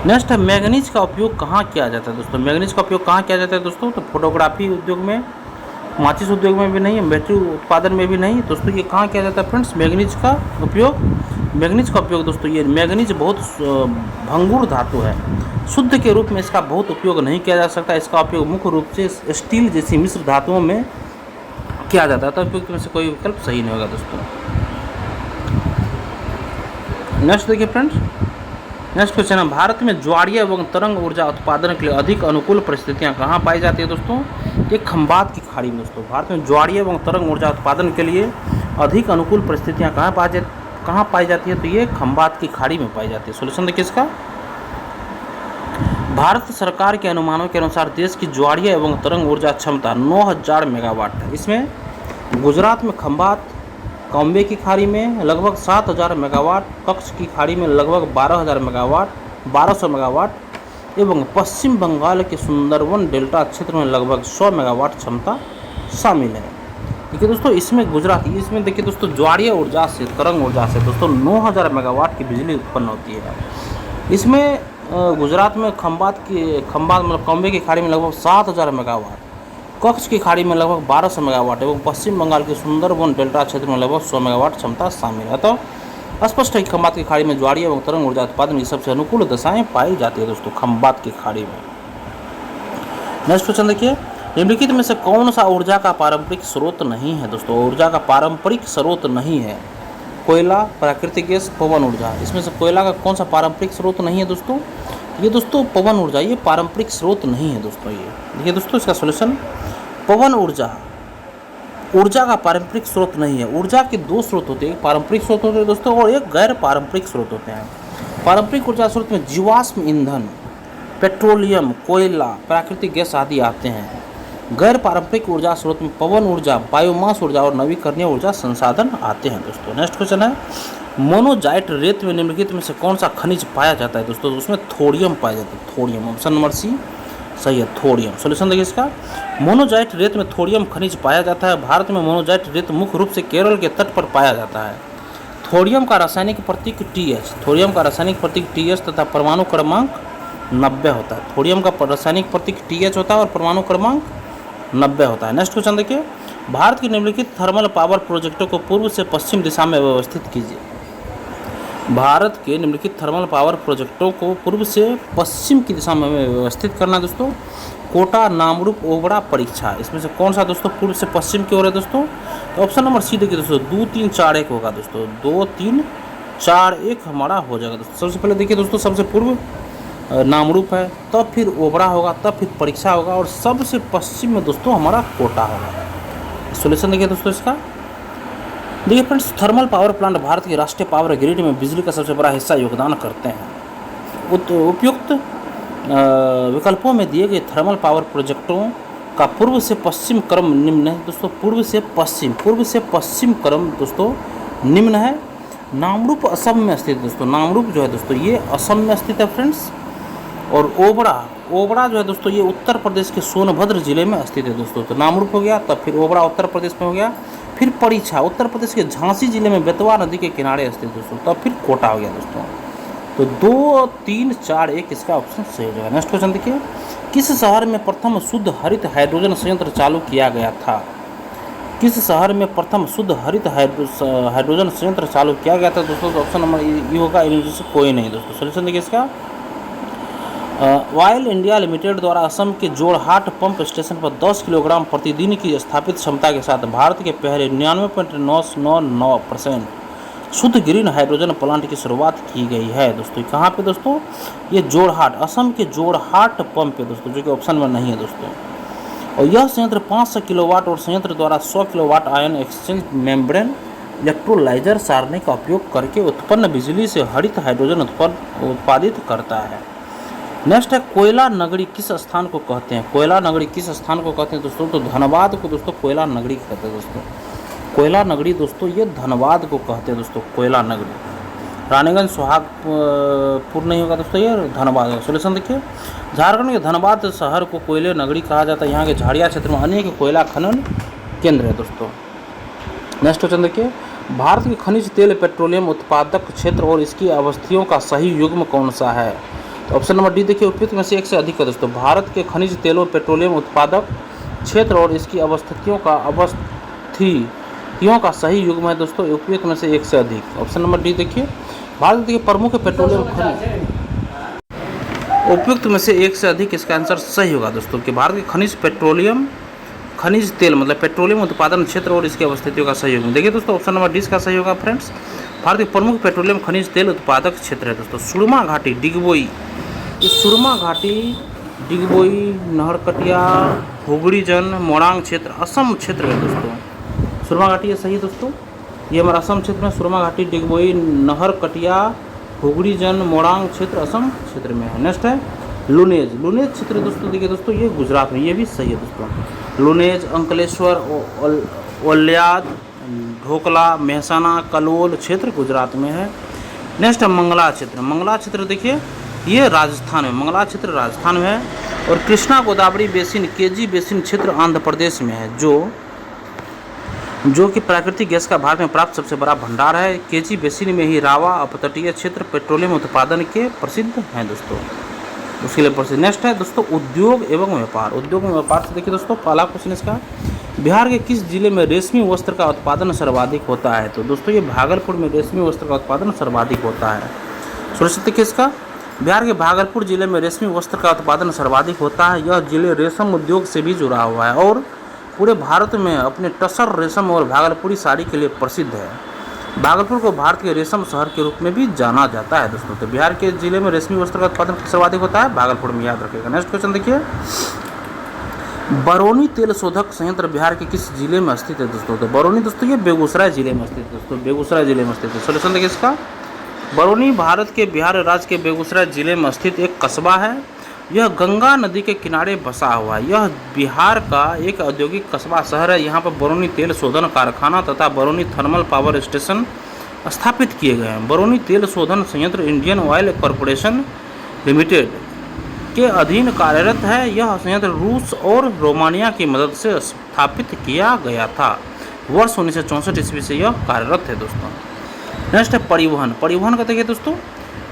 नेक्स्ट है, मैंगनीज का उपयोग कहाँ किया जाता है दोस्तों? मैंगनीज का उपयोग कहाँ किया जाता है दोस्तों? तो फोटोग्राफी उद्योग में, माचिस उद्योग में भी नहीं, बैटरी उत्पादन में भी नहीं दोस्तों। ये कहाँ किया जाता है फ्रेंड्स मैंगनीज का उपयोग दोस्तों? ये मैंगनीज बहुत भंगुर धातु है, शुद्ध के रूप में इसका बहुत उपयोग नहीं किया जा सकता। इसका उपयोग मुख्य रूप से स्टील जैसी मिश्र धातुओं में किया जाता है। तो उपयुक्त में से कोई विकल्प सही नहीं होगा दोस्तों। नेक्स्ट देखिए फ्रेंड्स, नेक्स्ट क्वेश्चन है, भारत में ज्वारीय एवं तरंग ऊर्जा उत्पादन के लिए अधिक अनुकूल परिस्थितियां कहाँ पाई जाती है दोस्तों? ये खंबात की खाड़ी में दोस्तों। भारत में ज्वारीय एवं तरंग ऊर्जा उत्पादन के लिए अधिक अनुकूल परिस्थितियां कहाँ पाई जाती है? तो ये खंबात की खाड़ी में पाई जाती है। सोल्यूशन देखिए इसका, भारत सरकार के अनुमानों के अनुसार देश की ज्वारीय एवं तरंग ऊर्जा क्षमता 9000 मेगावाट है। इसमें गुजरात में खंबात, काम्बे की खाड़ी में लगभग 7000 मेगावाट, कच्छ की खाड़ी में लगभग 1200 मेगावाट एवं पश्चिम बंगाल के सुंदरवन डेल्टा क्षेत्र में लगभग 100 मेगावाट क्षमता शामिल है। देखिए दोस्तों, इसमें देखिए दोस्तों, ज्वारीय ऊर्जा से, तरंग ऊर्जा से दोस्तों 9000 मेगावाट की बिजली उत्पन्न होती है। इसमें गुजरात में खंबात मतलब काम्बे की खाड़ी में लगभग 7000 मेगावाट, कच्छ की खाड़ी में लगभग 1200 मेगावाट एवं पश्चिम बंगाल के सुंदरवन डेल्टा क्षेत्र में लगभग 100 मेगावाट क्षमता शामिल है। तो स्पष्ट है कि खंबात की खाड़ी में ज्वारीय एवं तरंग ऊर्जा उत्पादन की सबसे अनुकूल दशाएं पाई जाती है दोस्तों खंबात की खाड़ी में। नेक्स्ट क्वेश्चन देखिए, निम्नलिखित में से कौन सा ऊर्जा का पारंपरिक स्रोत नहीं है दोस्तों? ऊर्जा का पारंपरिक स्रोत नहीं है। कोयला, प्राकृतिक गैस, पवन ऊर्जा। इसमें से कोयला का कौन सा पारंपरिक स्रोत नहीं है दोस्तों? ये दोस्तों पवन ऊर्जा, ये पारंपरिक स्रोत नहीं है दोस्तों। ये देखिए दोस्तों, इसका सोल्यूशन, पवन ऊर्जा ऊर्जा का पारंपरिक स्रोत नहीं है। ऊर्जा के दो स्रोत होते हैं, एक पारंपरिक स्रोत होते हैं दोस्तों और एक गैर पारंपरिक स्रोत होते हैं। पारंपरिक ऊर्जा स्रोत में जीवाश्म ईंधन, पेट्रोलियम, कोयला, प्राकृतिक गैस आदि आते हैं। गैर पारंपरिक ऊर्जा स्रोत में पवन ऊर्जा, बायोमास ऊर्जा और नवीकरणीय ऊर्जा संसाधन आते हैं दोस्तों। नेक्स्ट क्वेश्चन है, मोनोजाइट रेत में निम्नलिखित में से कौन सा खनिज पाया जाता है दोस्तों? उसमें थोरियम पाया जाता है। थोरियम, ऑप्शन नंबर सी सही है, थोरियम। सोल्यूशन देखिए इसका, मोनोजाइट रेत में थोरियम खनिज पाया जाता है। भारत में मोनोजाइट रेत मुख्य रूप से केरल के तट पर पाया जाता है। थोरियम का रासायनिक प्रतीक TH, थोरियम का रासायनिक प्रतीक TH तथा परमाणु क्रमांक 90 होता है। थोरियम का रासायनिक प्रतीक TH होता है और परमाणु क्रमांक 90 होता है। नेक्स्ट क्वेश्चन देखिए, भारत के निम्नलिखित थर्मल पावर प्रोजेक्टों को पूर्व से पश्चिम दिशा में व्यवस्थित कीजिए। भारत के निम्नलिखित थर्मल पावर प्रोजेक्टों को पूर्व से पश्चिम की दिशा में व्यवस्थित करना दोस्तों। कोटा, नामरूप, ओबड़ा, परीक्षा, इसमें से कौन सा दोस्तों पूर्व से पश्चिम की ओर है दोस्तों? तो ऑप्शन नंबर सी देखिए दोस्तों, 2, 3, 4, 1 होगा दोस्तों। 2, 3, 4, 1 हमारा हो जाएगा दोस्तों। सबसे पहले देखिए दोस्तों, सबसे पूर्व नामरूप है, तब फिर ओबड़ा होगा, तब फिर परीक्षा होगा और सबसे पश्चिम में दोस्तों हमारा कोटा होगा। सोल्यूशन देखिए दोस्तों इसका, देखिए friends, thermal power plant Bharat के राष्ट्रीय पावर ग्रिड में बिजली का सबसे बड़ा हिस्सा योगदान करते हैं। उपयुक्त विकल्पों में दिए गए थर्मल पावर प्रोजेक्टों का पूर्व से पश्चिम क्रम निम्न है दोस्तों। पूर्व से पश्चिम क्रम दोस्तों निम्न है। नामरूप असम में स्थित दोस्तों, नामरूप जो है दोस्तों ये असम में स्थित है फ्रेंड्स। और ओबड़ा जो है दोस्तों ये उत्तर प्रदेश के सोनभद्र जिले में स्थित है दोस्तों। तो नामरूप हो गया, तब फिर ओबड़ा उत्तर प्रदेश में हो गया, फिर परीक्षा उत्तर प्रदेश के झांसी जिले में बेतवा नदी के किनारे स्थित दोस्तों, तब फिर कोटा हो गया दोस्तों। तो 2, 3, 4, 1 इसका ऑप्शन सही हो जाएगा। नेक्स्ट क्वेश्चन देखिए, किस शहर में प्रथम शुद्ध हरित हाइड्रोजन संयंत्र चालू किया गया था? किस शहर में प्रथम शुद्ध हरित हाइड्रोजन संयंत्र चालू किया गया था दोस्तों? तो ऑप्शन नंबर ये होगा, इनमें से कोई नहीं दोस्तों। सोल्यूशन देखिए इसका, ऑयल इंडिया लिमिटेड द्वारा असम के जोरहाट पंप स्टेशन पर 10 किलोग्राम प्रतिदिन की स्थापित क्षमता के साथ भारत के पहले 99.999% शुद्ध ग्रीन हाइड्रोजन प्लांट की शुरुआत की गई है दोस्तों। कहाँ पे दोस्तों? ये जोरहाट, असम के जोरहाट पंप पे दोस्तों, जो कि ऑप्शन में नहीं है दोस्तों। और यह संयंत्र 500 किलोवाट और संयंत्र द्वारा 100 kilowatt ion exchange membrane electrolyser सारणी का उपयोग करके उत्पन्न बिजली से हरित हाइड्रोजन उत्पादित करता है। नेक्स्ट है, कोयला नगरी किस स्थान को कहते हैं? कोयला नगरी किस स्थान को कहते हैं दोस्तों? तो धनबाद को दोस्तों कोयला नगरी कहते हैं दोस्तों। कोयला नगरी दोस्तों ये धनबाद को कहते हैं दोस्तों, कोयला नगरी। रानीगंज, सोहागपुर नहीं होगा दोस्तों, ये धनबाद है। सोल्यूशन देखिए, झारखंड के धनबाद शहर को कोयले नगरी कहा जाता है। यहाँ के झाड़िया क्षेत्र में अनेक कोयला खनन केंद्र है दोस्तों। नेक्स्ट क्वेश्चन देखिए, भारत के खनिज तेल पेट्रोलियम उत्पादक क्षेत्र और इसकी अवस्थियों का सही युग्म कौन सा है? तो ऑप्शन नंबर डी देखिए, उपयुक्त में से एक से अधिक है दोस्तों। भारत के खनिज तेलों पेट्रोलियम उत्पादक क्षेत्र और इसकी अवस्थितियों का सही युग्म है दोस्तों, उपयुक्त में से एक से अधिक। ऑप्शन नंबर डी देखिए, भारत के प्रमुख पेट्रोलियम खनिज, उपयुक्त में से एक से अधिक इसका आंसर सही होगा दोस्तों कि भारत के खनिज तेल मतलब पेट्रोलियम उत्पादन क्षेत्र और इसकी अवस्थितियों का सही युग्म। देखिए दोस्तों, ऑप्शन नंबर डी इसका सही होगा फ्रेंड्स। भारत के प्रमुख पेट्रोलियम खनिज तेल उत्पादक क्षेत्र है दोस्तों सुरमा घाटी, डिगबोई। इस सुरमा घाटी, डिगबोई, नहरकटिया, हुगड़ीजन, मोरांग क्षेत्र असम क्षेत्र है दोस्तों। सुरमा घाटी ये सही है दोस्तों, ये हमारा असम क्षेत्र में सुरमा घाटी, डिगबोई, नहरकटिया, हुगड़ीजन, मोरांग क्षेत्र असम क्षेत्र में है। नेक्स्ट है लुनेज क्षेत्र दोस्तों, देखिए दोस्तों ये गुजरात में, ये भी सही है दोस्तों। लुनेज, अंकलेश्वर, ओल्याद, ढोकला, मेहसाना, कलोल क्षेत्र गुजरात में है। नेक्स्ट है मंगला क्षेत्र देखिए ये राजस्थान में, मंगला क्षेत्र राजस्थान में है। और Krishna Godavari basin, KG basin क्षेत्र आंध्र प्रदेश में है, जो कि प्राकृतिक गैस का भारत में प्राप्त सबसे बड़ा भंडार है। केजी बेसिन में ही रावा अपतटीय क्षेत्र पेट्रोलियम उत्पादन के प्रसिद्ध हैं दोस्तों, उसके लिए प्रसिद्ध। नेक्स्ट है दोस्तों उद्योग एवं व्यापार से देखिए दोस्तों पहला क्वेश्चन इसका, बिहार के किस जिले में रेशमी वस्त्र का उत्पादन सर्वाधिक होता है? तो दोस्तों ये भागलपुर में रेशमी वस्त्र का उत्पादन सर्वाधिक होता है। सुनिश्चित देखिए इसका, बिहार के भागलपुर जिले में रेशमी वस्त्र का उत्पादन सर्वाधिक होता है। यह जिले रेशम उद्योग से भी जुड़ा हुआ है और पूरे भारत में अपने टसर रेशम और भागलपुरी साड़ी के लिए प्रसिद्ध है। भागलपुर को भारत के रेशम शहर के रूप में भी जाना जाता है दोस्तों। तो बिहार के जिले में रेशमी वस्त्र का उत्पादन सर्वाधिक होता है भागलपुर में, याद रखिएगा। नेक्स्ट क्वेश्चन देखिए, बरौनी तेल शोधक संयंत्र बिहार के किस जिले में स्थित है दोस्तों? तो बरौनी दोस्तों ये बेगूसराय जिले में स्थित है दोस्तों, बेगूसराय जिले में स्थित है। सोल्यूशन देखिए इसका, बरौनी भारत के बिहार राज्य के बेगूसराय जिले में स्थित एक कस्बा है। यह गंगा नदी के किनारे बसा हुआ है। यह बिहार का एक औद्योगिक कस्बा शहर है। यहाँ पर बरौनी तेल शोधन कारखाना तथा बरौनी थर्मल पावर स्टेशन स्थापित किए गए हैं। बरौनी तेल शोधन संयंत्र इंडियन ऑयल कॉरपोरेशन लिमिटेड के अधीन कार्यरत है। यह संयंत्र रूस और रोमानिया की मदद से स्थापित किया गया था। वर्ष 1964 ईस्वी से यह कार्यरत है दोस्तों। नेक्स्ट है परिवहन। परिवहन का देखिए दोस्तों,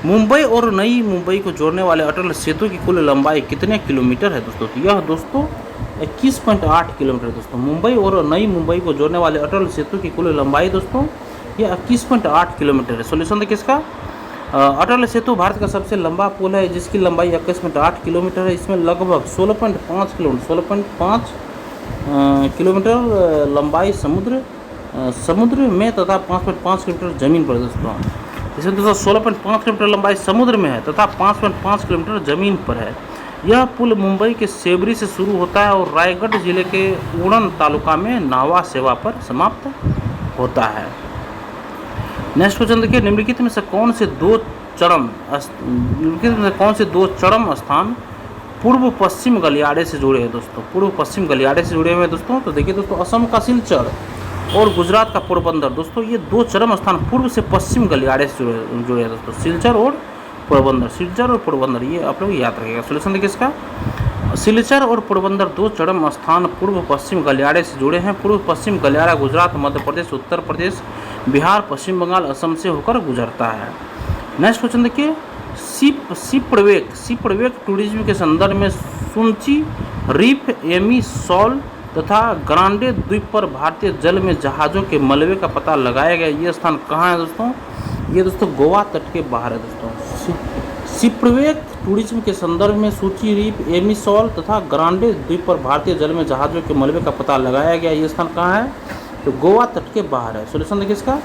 मुंबई और नई मुंबई को जोड़ने वाले अटल सेतु की कुल लंबाई कितने किलोमीटर है दोस्तों? तो यह दोस्तों 21.8 किलोमीटर दोस्तों। मुंबई और नई मुंबई को जोड़ने वाले अटल सेतु की कुल लंबाई दोस्तों यह 21.8 किलोमीटर है। सोल्यूशन देखिए इसका, अटल सेतु भारत का सबसे लंबा पुल है जिसकी लंबाई 21.8 किलोमीटर है। इसमें लगभग 16.5 किलोमीटर लंबाई समुद्र में तथा 5.5 किलोमीटर जमीन पर दोस्तों। इसमें दोस्तों 16.5 किलोमीटर लंबाई समुद्र में है तथा 5.5 किलोमीटर जमीन पर है। यह पुल मुंबई के सेबरी से शुरू होता है और रायगढ़ जिले के उड़न तालुका में नावा सेवा पर समाप्त होता है। नेक्स्ट क्वेश्चन देखिए, निम्नलिखित में से कौन से दो चरम स्थान पूर्व पश्चिम गलियारे से जुड़े हैं दोस्तों? पूर्व पश्चिम गलियारे से जुड़े हुए हैं दोस्तों। तो देखिए दोस्तों, असम का सिलचर और गुजरात का पोरबंदर दोस्तों, ये दो चरम स्थान पूर्व से पश्चिम गलियारे से जुड़े हैं दोस्तों। सिलचर और पोरबंदर ये आप लोग याद रखिएगा। सोल्यूशन देखिए इसका, सिलचर और पोरबंदर दो चरम स्थान पूर्व पश्चिम गलियारे से जुड़े हैं। पूर्व पश्चिम गलियारा गुजरात, मध्य प्रदेश, उत्तर प्रदेश, बिहार, पश्चिम बंगाल, असम से होकर गुजरता है। नेक्स्ट क्वेश्चन देखिए, सिपड़वेक टूरिज्म के संदर्भ में सुंची रीफ, एमी सॉल तथा ग्रांडे द्वीप पर भारतीय जल में जहाज़ों के मलबे का पता लगाया गया। ये स्थान कहाँ है दोस्तों? ये दोस्तों गोवा तट के बाहर है दोस्तों। सिपड़वेक टूरिज्म के संदर्भ में सूची रीफ, एमी सॉल तथा ग्रांडे द्वीप पर भारतीय जल में जहाज़ों के मलबे का पता लगाया गया। ये स्थान कहाँ है? तो गोवा तट के बाहर है। सोल्यूशन देखिए इसका,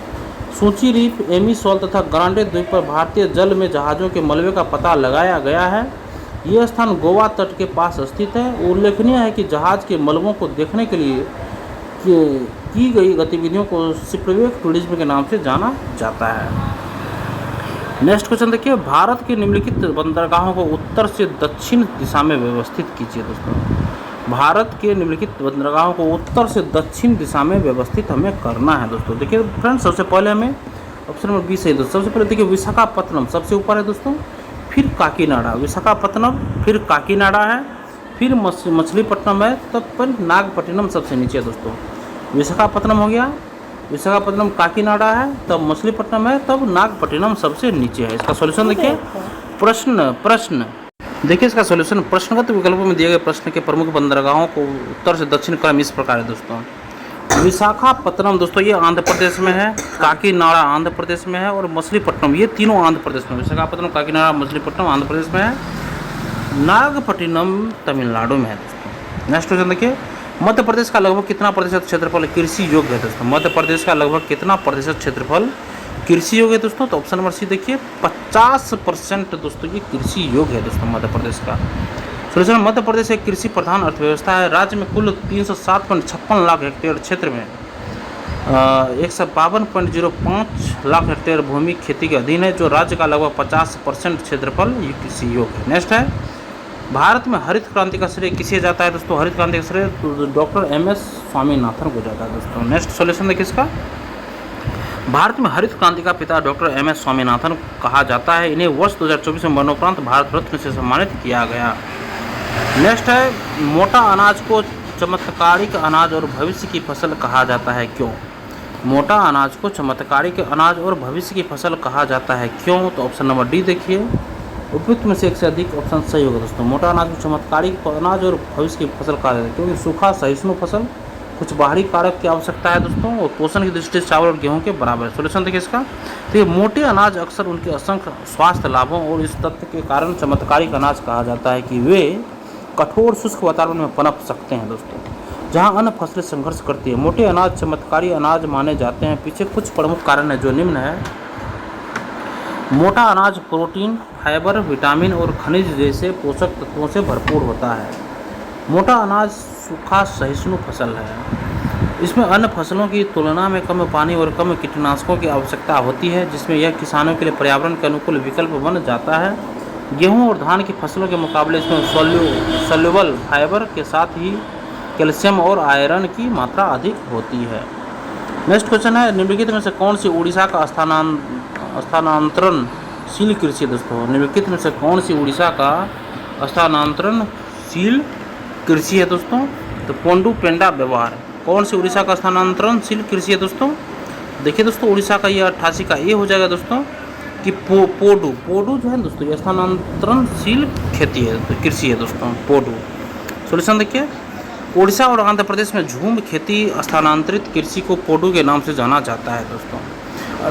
सूची रीफ, एमी सॉल तथा ग्रांडे द्वीप पर भारतीय जल में जहाज़ों के मलबे का पता लगाया गया है। यह स्थान गोवा तट के पास स्थित है। उल्लेखनीय है कि जहाज़ के मलबों को देखने के लिए की गई गतिविधियों को सिपड़वेक टूरिज्म के नाम से जाना जाता है। नेक्स्ट क्वेश्चन देखिए, भारत के निम्नलिखित बंदरगाहों को उत्तर से दक्षिण दिशा में व्यवस्थित कीजिए दोस्तों। भारत के निम्नलिखित बंदरगाहों को उत्तर से दक्षिण दिशा में व्यवस्थित हमें करना है दोस्तों। देखिए फ्रेंड्स, सबसे पहले हमें ऑप्शन नंबर बी सही दोस्तों। सबसे पहले देखिए, विशाखापत्तनम सबसे ऊपर है दोस्तों, फिर काकीनाडा, विशाखापत्तनम फिर काकीनाडा है, फिर मछलीपट्टनम है, तब पर नागपट्टिनम सबसे नीचे है दोस्तों। विशाखापत्तनम हो गया, विशाखापत्तनम काकीनाडा है, तब मछलीपट्टनम है, तब नागपट्टिनम सबसे नीचे है। इसका सॉल्यूशन देखिए, प्रश्न देखिए इसका सॉल्यूशन, प्रश्नगत विकल्पों में दिए गए प्रश्न के प्रमुख बंदरगाहों को उत्तर से दक्षिण क्रम इस प्रकार है दोस्तों। विशाखापत्तनम दोस्तों ये आंध्र प्रदेश में है, काकीनाडा आंध्र प्रदेश में है, और मछलीपट्टनम ये तीनों आंध्र प्रदेश में। विशाखापत्तनम, काकीनाडा, मछलीपट्टनम आंध्र प्रदेश में है, नागपट्टिनम तमिलनाडु में है दोस्तों। नेक्स्ट क्वेश्चन देखिए, मध्य प्रदेश का लगभग कितना प्रतिशत क्षेत्रफल कृषि योग्य है दोस्तों? मध्य प्रदेश का लगभग कितना प्रतिशत क्षेत्रफल कृषि योग्य है दोस्तों? तो ऑप्शन नंबर सी देखिए, 50% दोस्तों ये कृषि योग्य है दोस्तों मध्य प्रदेश का। सोल्यूशन, मध्य प्रदेश एक कृषि प्रधान अर्थव्यवस्था है। राज्य में कुल 307.56 लाख हेक्टेयर क्षेत्र में 152.05 लाख हेक्टेयर भूमि खेती के अधीन है, जो राज्य का लगभग 50% क्षेत्रफल ये कृषि योग्य है। नेक्स्ट है, भारत में हरित क्रांति का श्रेय किसे जाता है दोस्तों? हरित क्रांति का श्रेय डॉक्टर MS स्वामीनाथन को जाता है दोस्तों। नेक्स्ट सॉल्यूशन देखिए इसका, भारत में हरित क्रांति का पिता डॉक्टर MS स्वामीनाथन कहा जाता है। इन्हें वर्ष 2024 में मरणोपरांत भारत रत्न से सम्मानित किया गया। नेक्स्ट है, मोटा अनाज को चमत्कारिक अनाज और भविष्य की फसल कहा जाता है, क्यों? मोटा अनाज को चमत्कारिक अनाज और भविष्य की फसल कहा जाता है, क्यों? तो ऑप्शन नंबर डी देखिए, उपयुक्त में से एक से अधिक ऑप्शन सही होगा दोस्तों। मोटा अनाज को चमत्कारिक अनाज और भविष्य की फसल कहा जाता है क्योंकि सूखा सहिष्णु फसल, कुछ बाहरी कारक की आवश्यकता है दोस्तों, और पोषण की दृष्टि से चावल और गेहूं के बराबर है। सोल्यूशन देखिए इसका, तो ये मोटे अनाज अक्सर उनके असंख्य स्वास्थ्य लाभों और इस तथ्य के कारण चमत्कारिक अनाज कहा जाता है कि वे कठोर शुष्क वातावरण में पनप सकते हैं दोस्तों, जहां अन्य फसलें संघर्ष करती है। मोटे अनाज चमत्कारी अनाज माने जाते हैं। पीछे कुछ प्रमुख कारण है जो निम्न है। मोटा अनाज प्रोटीन, फाइबर, विटामिन और खनिज जैसे पोषक तत्वों से भरपूर होता है। मोटा अनाज सूखा सहिष्णु फसल है। इसमें अन्य फसलों की तुलना में कम पानी और कम कीटनाशकों की आवश्यकता होती है, जिसमें यह किसानों के लिए पर्यावरण के अनुकूल विकल्प बन जाता है। गेहूं और धान की फसलों के मुकाबले इसमें सोल्यूबल फाइबर के साथ ही कैल्शियम और आयरन की मात्रा अधिक होती है। नेक्स्ट क्वेश्चन है, निम्नलिखित में से कौन सी उड़ीसा का स्थानांतरणशील कृषि है दोस्तों? निम्नलिखित में से कौन सी उड़ीसा का स्थानांतरणशील कृषि है दोस्तों? तो पोंडू पेंडा व्यवहार। कौन सी उड़ीसा का स्थानांतरणशील कृषि है दोस्तों? देखिए दोस्तों, उड़ीसा का ये 88 का ये हो जाएगा दोस्तों कि पोडू जो है दोस्तों, ये स्थानांतरणशील खेती है, तो कृषि है दोस्तों, पोडू। सॉल्यूशन देखिए, उड़ीसा और आंध्र प्रदेश में झूम खेती स्थानांतरित कृषि को पोडू के नाम से जाना जाता है दोस्तों।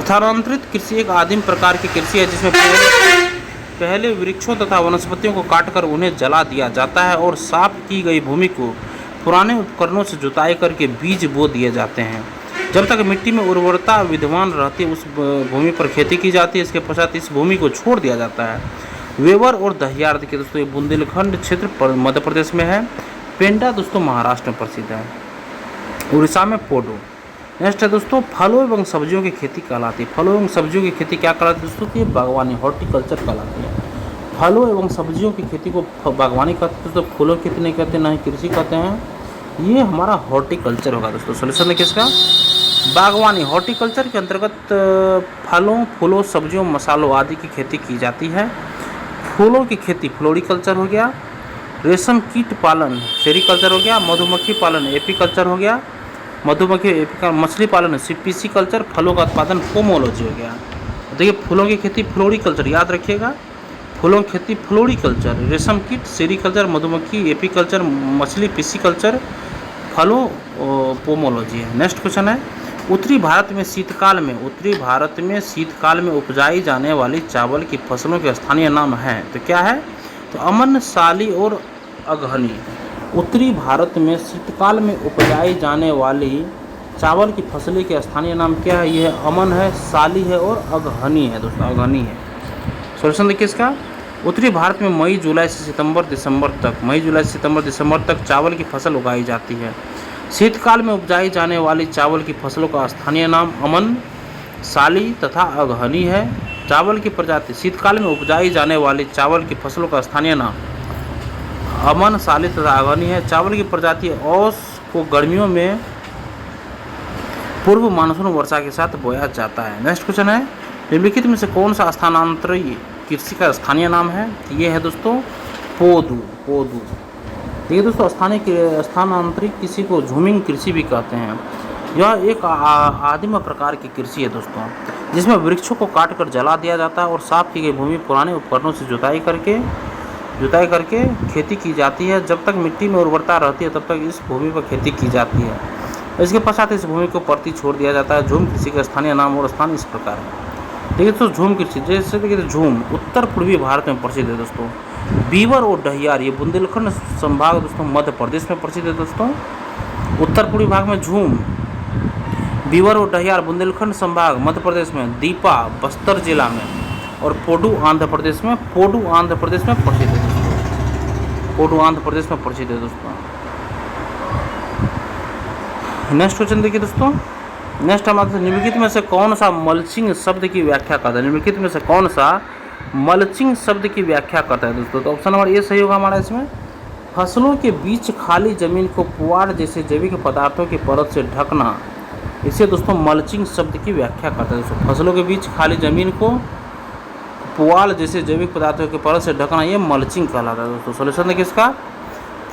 स्थानांतरित कृषि एक आदिम प्रकार की कृषि है जिसमें पहले वृक्षों तथा वनस्पतियों को काटकर उन्हें जला दिया जाता है और साफ की गई भूमि को पुराने उपकरणों से जुताई करके बीज बो दिए जाते हैं। जब तक मिट्टी में उर्वरता विद्यमान रहती है उस भूमि पर खेती की जाती है। इसके पश्चात इस भूमि को छोड़ दिया जाता है। वेवर और दहियार देखिए दोस्तों, ये बुंदेलखंड क्षेत्र मध्य प्रदेश में है। पेंडा दोस्तों महाराष्ट्र में प्रसिद्ध है। उड़ीसा में पोडू। नेक्स्ट है दोस्तों, फलों एवं सब्जियों की खेती कहलाती है। फलों एवं सब्जियों की खेती क्या कहलाती है दोस्तों? तो ये बागवानी, हॉर्टिकल्चर कहलाती है। फलों एवं सब्जियों की खेती को बागवानी कहते हैं दोस्तों, फूलों की खेती नहीं कहते, ना ही कृषि कहते हैं। ये हमारा हॉर्टिकल्चर होगा दोस्तों। सोल्यूशन देखिए इसका, बागवानी हॉर्टिकल्चर के अंतर्गत फलों, फूलों, सब्जियों, मसालों आदि की खेती की जाती है। फूलों की खेती फ्लोरिकल्चर हो गया। रेशम कीट पालन सेरिकल्चर हो गया। मधुमक्खी पालन एपीकल्चर हो गया। मछली पालन सीपीसी कल्चर। फलों का उत्पादन पोमोलॉजी हो गया। देखिए, फूलों की खेती फ्लोरिकल्चर, याद रखिएगा, फूलों की खेती फ्लोरिकल्चर, रेशम कीट सेरिकल्चर, मधुमक्खी एपीकल्चर, मछली पिसिकल्चर, फलों पोमोलॉजी है। नेक्स्ट क्वेश्चन है, उत्तरी भारत में शीतकाल में उपजाई जाने वाली चावल की फसलों के स्थानीय नाम हैं, तो क्या है? तो अमन, साली और अगहनी। उत्तरी भारत में शीतकाल में उपजाई जाने वाली चावल की फसलें के स्थानीय नाम क्या है? यह अमन है, साली है और अगहनी है दोस्तों, अगहनी है। सॉल्यूशन देखिए इसका, उत्तरी भारत में मई जुलाई से सितंबर दिसंबर तक चावल की फसल उगाई जाती है। शीतकाल में उपजाई जाने वाली चावल की फसलों का स्थानीय नाम अमन, साली तथा अगहनी है। चावल की प्रजाति, शीतकाल में उपजाई जाने वाली चावल की फसलों का स्थानीय नाम अमन, साली तथा अगहनी है। चावल की प्रजाति औस को गर्मियों में पूर्व मानसून वर्षा के साथ बोया जाता है। नेक्स्ट क्वेश्चन है, निम्नलिखित में से कौन सा स्थानांतरित कृषि का स्थानीय नाम है? ये है दोस्तों पोदू। देखिए दोस्तों, स्थानांतरित कृषि को झूमिंग कृषि भी कहते हैं। यह एक आदिम प्रकार की कृषि है दोस्तों, जिसमें वृक्षों को काटकर जला दिया जाता है और साफ की गई भूमि पुराने उपकरणों से जुताई करके खेती की जाती है। जब तक मिट्टी में उर्वरता रहती है तब तक इस भूमि पर खेती की जाती है। इसके पश्चात इस भूमि को परती छोड़ दिया जाता है। झूम कृषि का स्थानीय नाम और स्थान इस प्रकार है। देखिए दोस्तों, झूम कृषि, जैसे देखिए झूम उत्तर पूर्वी भारत में प्रसिद्ध है दोस्तों। बीवर और डहियार, ये बुंदेलखंड संभाग दोस्तों मध्य प्रदेश में प्रसिद्ध है दोस्तों। उत्तर पूर्वी भाग में झूम, बीवर और डहियार बुंदेलखंड संभाग मध्य प्रदेश में, दीपा बस्तर जिला में और पोडू आंध्र प्रदेश में प्रसिद्ध है दोस्तों। पोडू आंध्र प्रदेश में प्रसिद्ध है दोस्तों। नेक्स्ट क्वेश्चन देखिए दोस्तों, नेक्स्ट हमारे निम्नलिखित में से कौन सा मल्चिंग शब्द की व्याख्या करता है? निम्नलिखित में से कौन सा मल्चिंग शब्द की व्याख्या करता है दोस्तों? तो ऑप्शन नंबर ए सही होगा हमारा इसमें। फसलों के बीच खाली जमीन को पुआल जैसे जैविक पदार्थों की परत से ढकना, इसे दोस्तों मल्चिंग शब्द की व्याख्या करता है दोस्तों। फसलों के बीच खाली जमीन को पुआल जैसे जैविक पदार्थों की परत से ढकना, ये मल्चिंग कहलाता है दोस्तों। सॉल्यूशन देखिए इसका,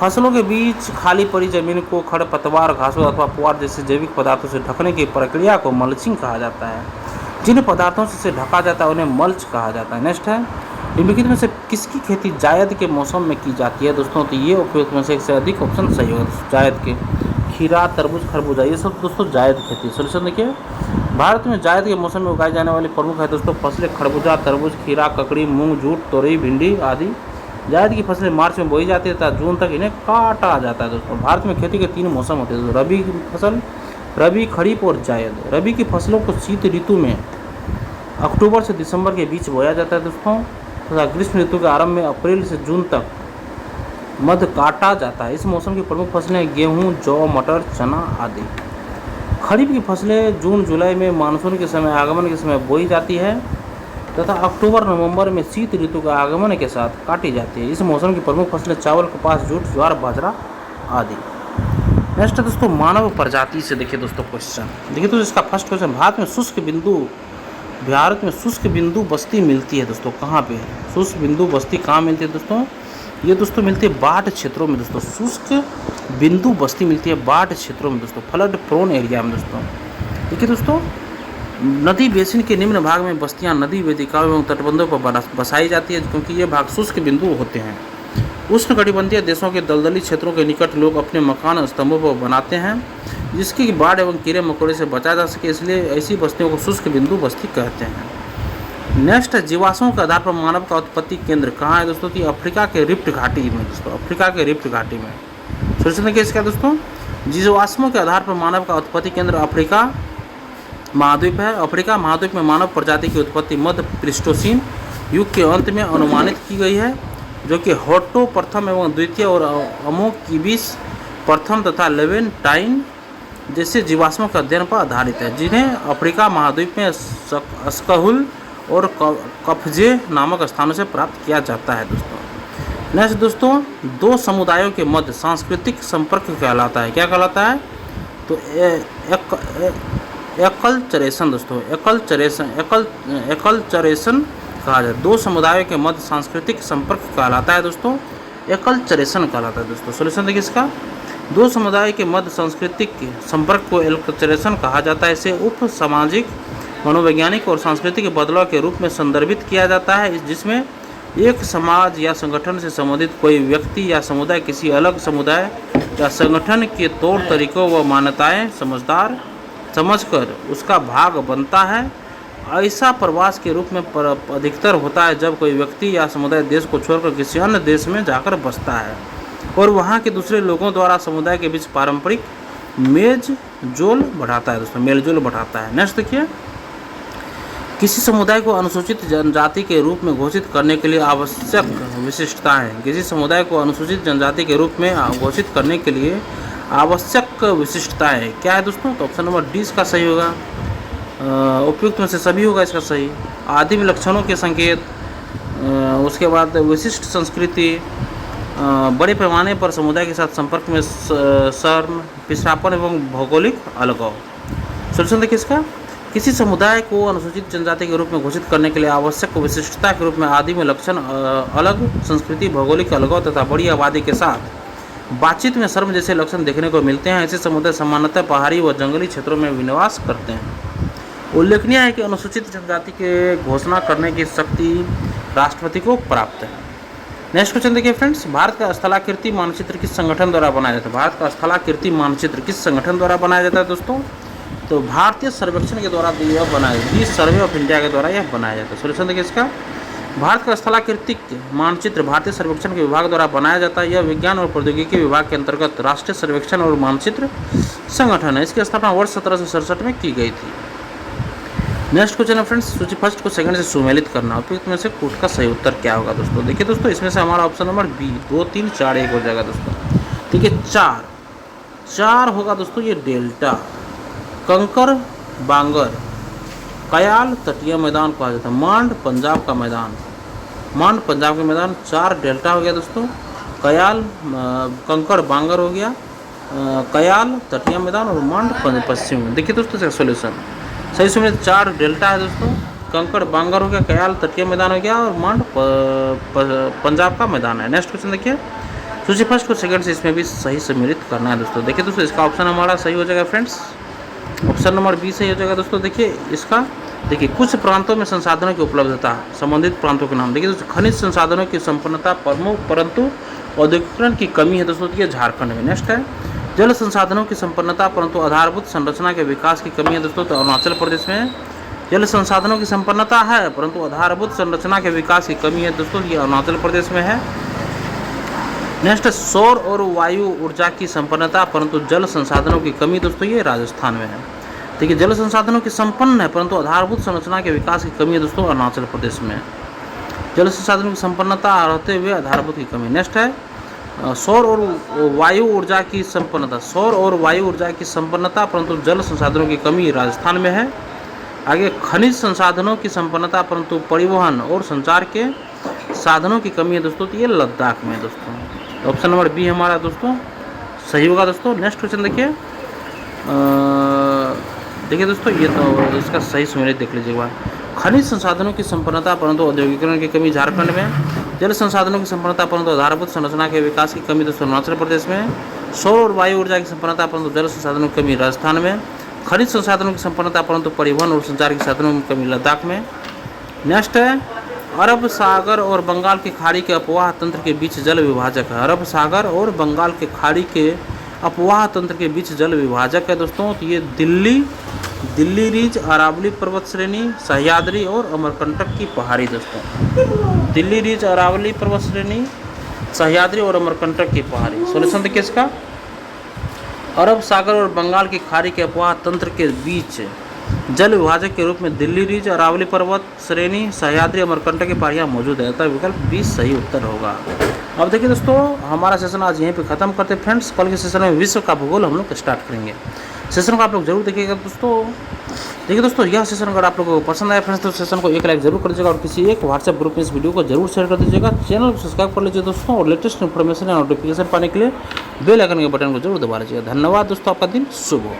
फसलों के बीच खाली पड़ी जमीन को खरपतवार, घासों अथवा पुआल जैसे जैविक पदार्थों से ढकने की प्रक्रिया को मल्चिंग कहा जाता है। जिन पदार्थों से ढका जाता है उन्हें मल्च कहा जाता है। नेक्स्ट है, निम्नलिखित में से किसकी खेती जायद के मौसम में की जाती है दोस्तों? तो ये उपयुक्त में से एक से अधिक ऑप्शन सही होगा। जायद के, खीरा, तरबूज, खरबूजा, ये सब दोस्तों जायद खेती। सॉल्यूशन देखिए, भारत में जायद के मौसम में उगाई जाने वाली प्रमुख है दोस्तों फसलें खरबूजा, तरबूज, खीरा, ककड़ी, मूंग, जूट, तोरई, भिंडी आदि। जायद की फसलें मार्च में बोई जाती है तथा जून तक इन्हें काटा जाता है दोस्तों। भारत में खेती के 3 मौसम होते हैं दोस्तों, रबी की फसल, रबी, खरीफ और जायद। रबी की फसलों को शीत ऋतु में अक्टूबर से दिसंबर के बीच बोया जाता है दोस्तों, तथा ग्रीष्म ऋतु के आरंभ में अप्रैल से जून तक मध काटा जाता है। इस मौसम की प्रमुख फसलें गेहूँ, जौ, मटर, चना आदि। खरीफ की फसलें जून जुलाई में मानसून के समय आगमन के समय बोई जाती है तथा अक्टूबर नवंबर में शीत ऋतु के आगमन के साथ काटी जाती है। इस मौसम की प्रमुख फसलें चावल, कपास, जूट, ज्वार, बाजरा आदि। नेक्स्ट है दोस्तों मानव प्रजाति से देखिए दोस्तों क्वेश्चन। देखिए दोस्तों इसका फर्स्ट क्वेश्चन, भारत में शुष्क बिंदु बस्ती मिलती है दोस्तों कहाँ पे? शुष्क बिंदु बस्ती कहाँ मिलती है दोस्तों? ये दोस्तों मिलती है बाढ़ क्षेत्रों में दोस्तों। शुष्क बिंदु बस्ती मिलती है बाढ़ क्षेत्रों में दोस्तों, फ्लड प्रोन एरिया में दोस्तों। देखिए दोस्तों नदी बेसिन के निम्न भाग में बस्तियां नदी वेदिकाओं एवं तटबंधों पर बसाई जाती है क्योंकि ये भाग शुष्क बिंदु होते हैं। उष्णकटिबंधीय देशों के दलदली क्षेत्रों के निकट लोग अपने मकान स्तंभों पर बनाते हैं जिसकी बाढ़ एवं कीड़े मकोड़े से बचा जा सके, इसलिए ऐसी बस्तियों को शुष्क बिंदु बस्ती कहते हैं। नेक्स्ट है जीवाश्मों के आधार पर मानव का उत्पत्ति केंद्र कहाँ है दोस्तों? कि अफ्रीका के रिफ्ट घाटी में दोस्तों, अफ्रीका के रिफ्ट घाटी में। सोचने के इसका दोस्तों जीवाश्मों के आधार पर मानव का उत्पत्ति केंद्र अफ्रीका महाद्वीप है। अफ्रीका महाद्वीप में मानव प्रजाति की उत्पत्ति मध्य प्लीस्टोसीन युग के अंत में अनुमानित की गई है जो कि होटो प्रथम एवं द्वितीय और अमोकिबिस प्रथम तथा लेवेंटाइन जैसे जीवाश्मों के अध्ययन पर आधारित है जिन्हें अफ्रीका महाद्वीप में स्कहुल और कफजे नामक स्थानों से प्राप्त किया जाता है दोस्तों। नेक्स्ट दोस्तों दो समुदायों के मध्य सांस्कृतिक संपर्क कहलाता है। क्या कहलाता है? तो एकलचरेशन दोस्तों, एकलचरेशन कहा जाए। दो समुदायों के मध्य सांस्कृतिक संपर्क कहलाता है दोस्तों, एकलचरेशन कहलाता है दोस्तों। सोल्यूशन देखिए इसका, दो समुदाय के मध्य सांस्कृतिक संपर्क को एकलचरेशन कहा जाता है। इसे उप सामाजिक मनोवैज्ञानिक और सांस्कृतिक बदलाव के रूप में संदर्भित किया जाता है जिसमें एक समाज या संगठन से संबंधित कोई व्यक्ति या समुदाय किसी अलग समुदाय या संगठन के तौर तरीकों व मान्यताएं समझकर उसका भाग बनता है। ऐसा प्रवास के रूप में अधिकतर होता है जब कोई व्यक्ति या समुदाय देश को छोड़कर किसी अन्य देश में जाकर बसता है और वहाँ के दूसरे लोगों द्वारा समुदाय के बीच पारंपरिक मेलजोल बढ़ाता है दोस्तों, मेलजोल बढ़ाता है। नेक्स्ट देखिए, किसी समुदाय को अनुसूचित जनजाति के रूप में घोषित करने के लिए आवश्यक विशिष्टताएं। किसी समुदाय को अनुसूचित जनजाति के रूप में घोषित करने के लिए आवश्यक विशिष्टताएं क्या है दोस्तों? तो ऑप्शन नंबर डी इसका सही होगा। उपयुक्त में से सभी होगा इसका सही। आदिम लक्षणों के संकेत, उसके बाद विशिष्ट संस्कृति, बड़े पैमाने पर समुदाय के साथ संपर्क में शर्म, पिछड़ापन एवं भौगोलिक अलगाव। सोल्यूशन देखिए इसका, किसी समुदाय को अनुसूचित जनजाति के रूप में घोषित करने के लिए आवश्यक विशिष्टता के रूप में आदिम लक्षण, अलग संस्कृति, भौगोलिक अलगाव तथा बड़ी आबादी के साथ बातचीत में शर्म जैसे लक्षण देखने को मिलते हैं। ऐसे समुदाय सामान्यतः पहाड़ी व जंगली क्षेत्रों में निवास करते हैं। उल्लेखनीय है कि अनुसूचित जनजाति के घोषणा करने की शक्ति राष्ट्रपति को प्राप्त है। नेक्स्ट क्वेश्चन देखिए फ्रेंड्स, भारत का स्थलाकृति मानचित्र किस संगठन द्वारा बनाया जाता है? भारत का स्थलाकृति मानचित्र किस संगठन द्वारा बनाया जाता है दोस्तों? तो भारतीय सर्वेक्षण के द्वारा यह बनाया, दी सर्वे ऑफ इंडिया के द्वारा यह बनाया जाता है। सोल्यूशन देखिए इसका, भारत का स्थलाकृतिक मानचित्र भारतीय सर्वेक्षण के विभाग द्वारा बनाया जाता है। यह विज्ञान और प्रौद्योगिकी विभाग के अंतर्गत राष्ट्रीय सर्वेक्षण और मानचित्र संगठन है। इसकी स्थापना वर्ष 1767 में की गई थी। नेक्स्ट क्वेश्चन है फ्रेंड्स, सूची फर्स्ट को सेकंड से सुमेलित करना। उपयुक्त में से कूट का सही उत्तर क्या होगा दोस्तों? देखिए दोस्तों इसमें से हमारा ऑप्शन नंबर बी 2, 3, 4, 1 हो जाएगा दोस्तों। ठीक है, 4 होगा दोस्तों ये डेल्टा। कंकर बांगर, कयाल तटीय मैदान कहा जाता है। मांड पंजाब का मैदान, मांड पंजाब का मैदान, 4 डेल्टा हो गया दोस्तों। कयाल कंकर बांगर हो गया, कयाल तटीय मैदान और मांड पश्चिम में। देखिए दोस्तों इसका सोल्यूशन सही समय 4 डेल्टा है दोस्तों। कंकड़ बांगर हो गया, कयाल तटीय मैदान हो गया और मांड पंजाब का मैदान है। नेक्स्ट क्वेश्चन देखिए, सूची फर्स्ट को सेकंड से इसमें भी सही सम्मिलित करना है दोस्तों। देखिए दोस्तों इसका ऑप्शन हमारा सही हो जाएगा फ्रेंड्स, ऑप्शन नंबर बी सही हो जाएगा दोस्तों। देखिए इसका, देखिए कुछ प्रांतों में संसाधनों की उपलब्धता, संबंधित प्रांतों के नाम देखिए दोस्तों। खनिज संसाधनों की संपन्नता प्रमुख, परंतु औद्योगिकरण की कमी है दोस्तों, ये झारखंड में। नेक्स्ट है जल संसाधनों की संपन्नता परंतु आधारभूत संरचना के विकास की कमी है दोस्तों, तो अरुणाचल प्रदेश में जल संसाधनों की संपन्नता है परंतु आधारभूत संरचना के विकास की कमी है दोस्तों, ये अरुणाचल प्रदेश में है। नेक्स्ट सौर और वायु ऊर्जा की संपन्नता परंतु जल संसाधनों की कमी दोस्तों, ये राजस्थान में है। देखिए जल संसाधनों की संपन्न है परंतु आधारभूत संरचना के विकास की कमी है दोस्तों, अरुणाचल प्रदेश में। जल संसाधनों की संपन्नता रहते हुए आधारभूत की कमी। नेक्स्ट है सौर और वायु ऊर्जा की संपन्नता, सौर और वायु ऊर्जा की संपन्नता परंतु जल संसाधनों की कमी राजस्थान में है। आगे खनिज संसाधनों की संपन्नता परंतु परिवहन और संचार के साधनों की कमी है दोस्तों, तो ये लद्दाख में है दोस्तों। तो ऑप्शन नंबर बी हमारा दोस्तों सही होगा दोस्तों। नेक्स्ट क्वेश्चन देखिए, देखिए दोस्तों ये तो इसका सही सुमेलित देख लीजिए एक बार। खनिज संसाधनों की संपन्नता परंतु औद्योगिकरण की कमी झारखंड में। जल संसाधनों की संपन्नता परंतु आधारभूत संरचना के विकास की कमी दोस्तों अरुणाचल प्रदेश में। सौर और वायु ऊर्जा की संपन्नता परंतु जल संसाधनों की कमी राजस्थान में। खनिज संसाधनों की संपन्नता परंतु परिवहन और संचार के साधनों की कमी लद्दाख में। नेक्स्ट है अरब सागर और बंगाल की खाड़ी के अपवाह तंत्र के बीच जल विभाजक है। अरब सागर और बंगाल के खाड़ी के अपवाह तंत्र के बीच जल विभाजक है दोस्तों, तो ये दिल्ली रीज, अरावली पर्वत श्रेणी, सह्याद्री और अमरकंटक की पहाड़ी दोस्तों। दिल्ली रीज, अरावली पर्वत श्रेणी, सह्याद्री और अमरकंटक की पहाड़ी। सॉल्यूशन देखिए इसका, अरब सागर और बंगाल की खाड़ी के अपवाह तंत्र के बीच जल विभाजक के रूप में दिल्ली रीज, अरावली पर्वत श्रेणी, सह्याद्री, अमरकंटक की पहाड़ियाँ मौजूद है, अतः विकल्प बी सही उत्तर होगा। अब देखिए दोस्तों हमारा सेशन आज यहीं पे ख़त्म करते हैं फ्रेंड्स। कल के सेशन में विश्व का भूगोल हम लोग स्टार्ट करेंगे। सेशन को आप लोग जरूर देखिएगा दोस्तों। देखिए दोस्तों यह सेशन अगर आप लोगों को पसंद आया फ्रेंड्स तो सेशन को एक लाइक जरूर कर दीजिएगा और किसी एक व्हाट्सएप ग्रुप में इस वीडियो को जरूर शेयर कर दीजिएगा। चैनल को सब्सक्राइब कर लीजिए दोस्तों और लेटेस्ट इन्फॉर्मेशन या नोटिफिकेशन पाने के लिए बेल आइकन के बटन को जरूर दबा लीजिएगा। धन्यवाद दोस्तों, आपका दिन शुभ हो।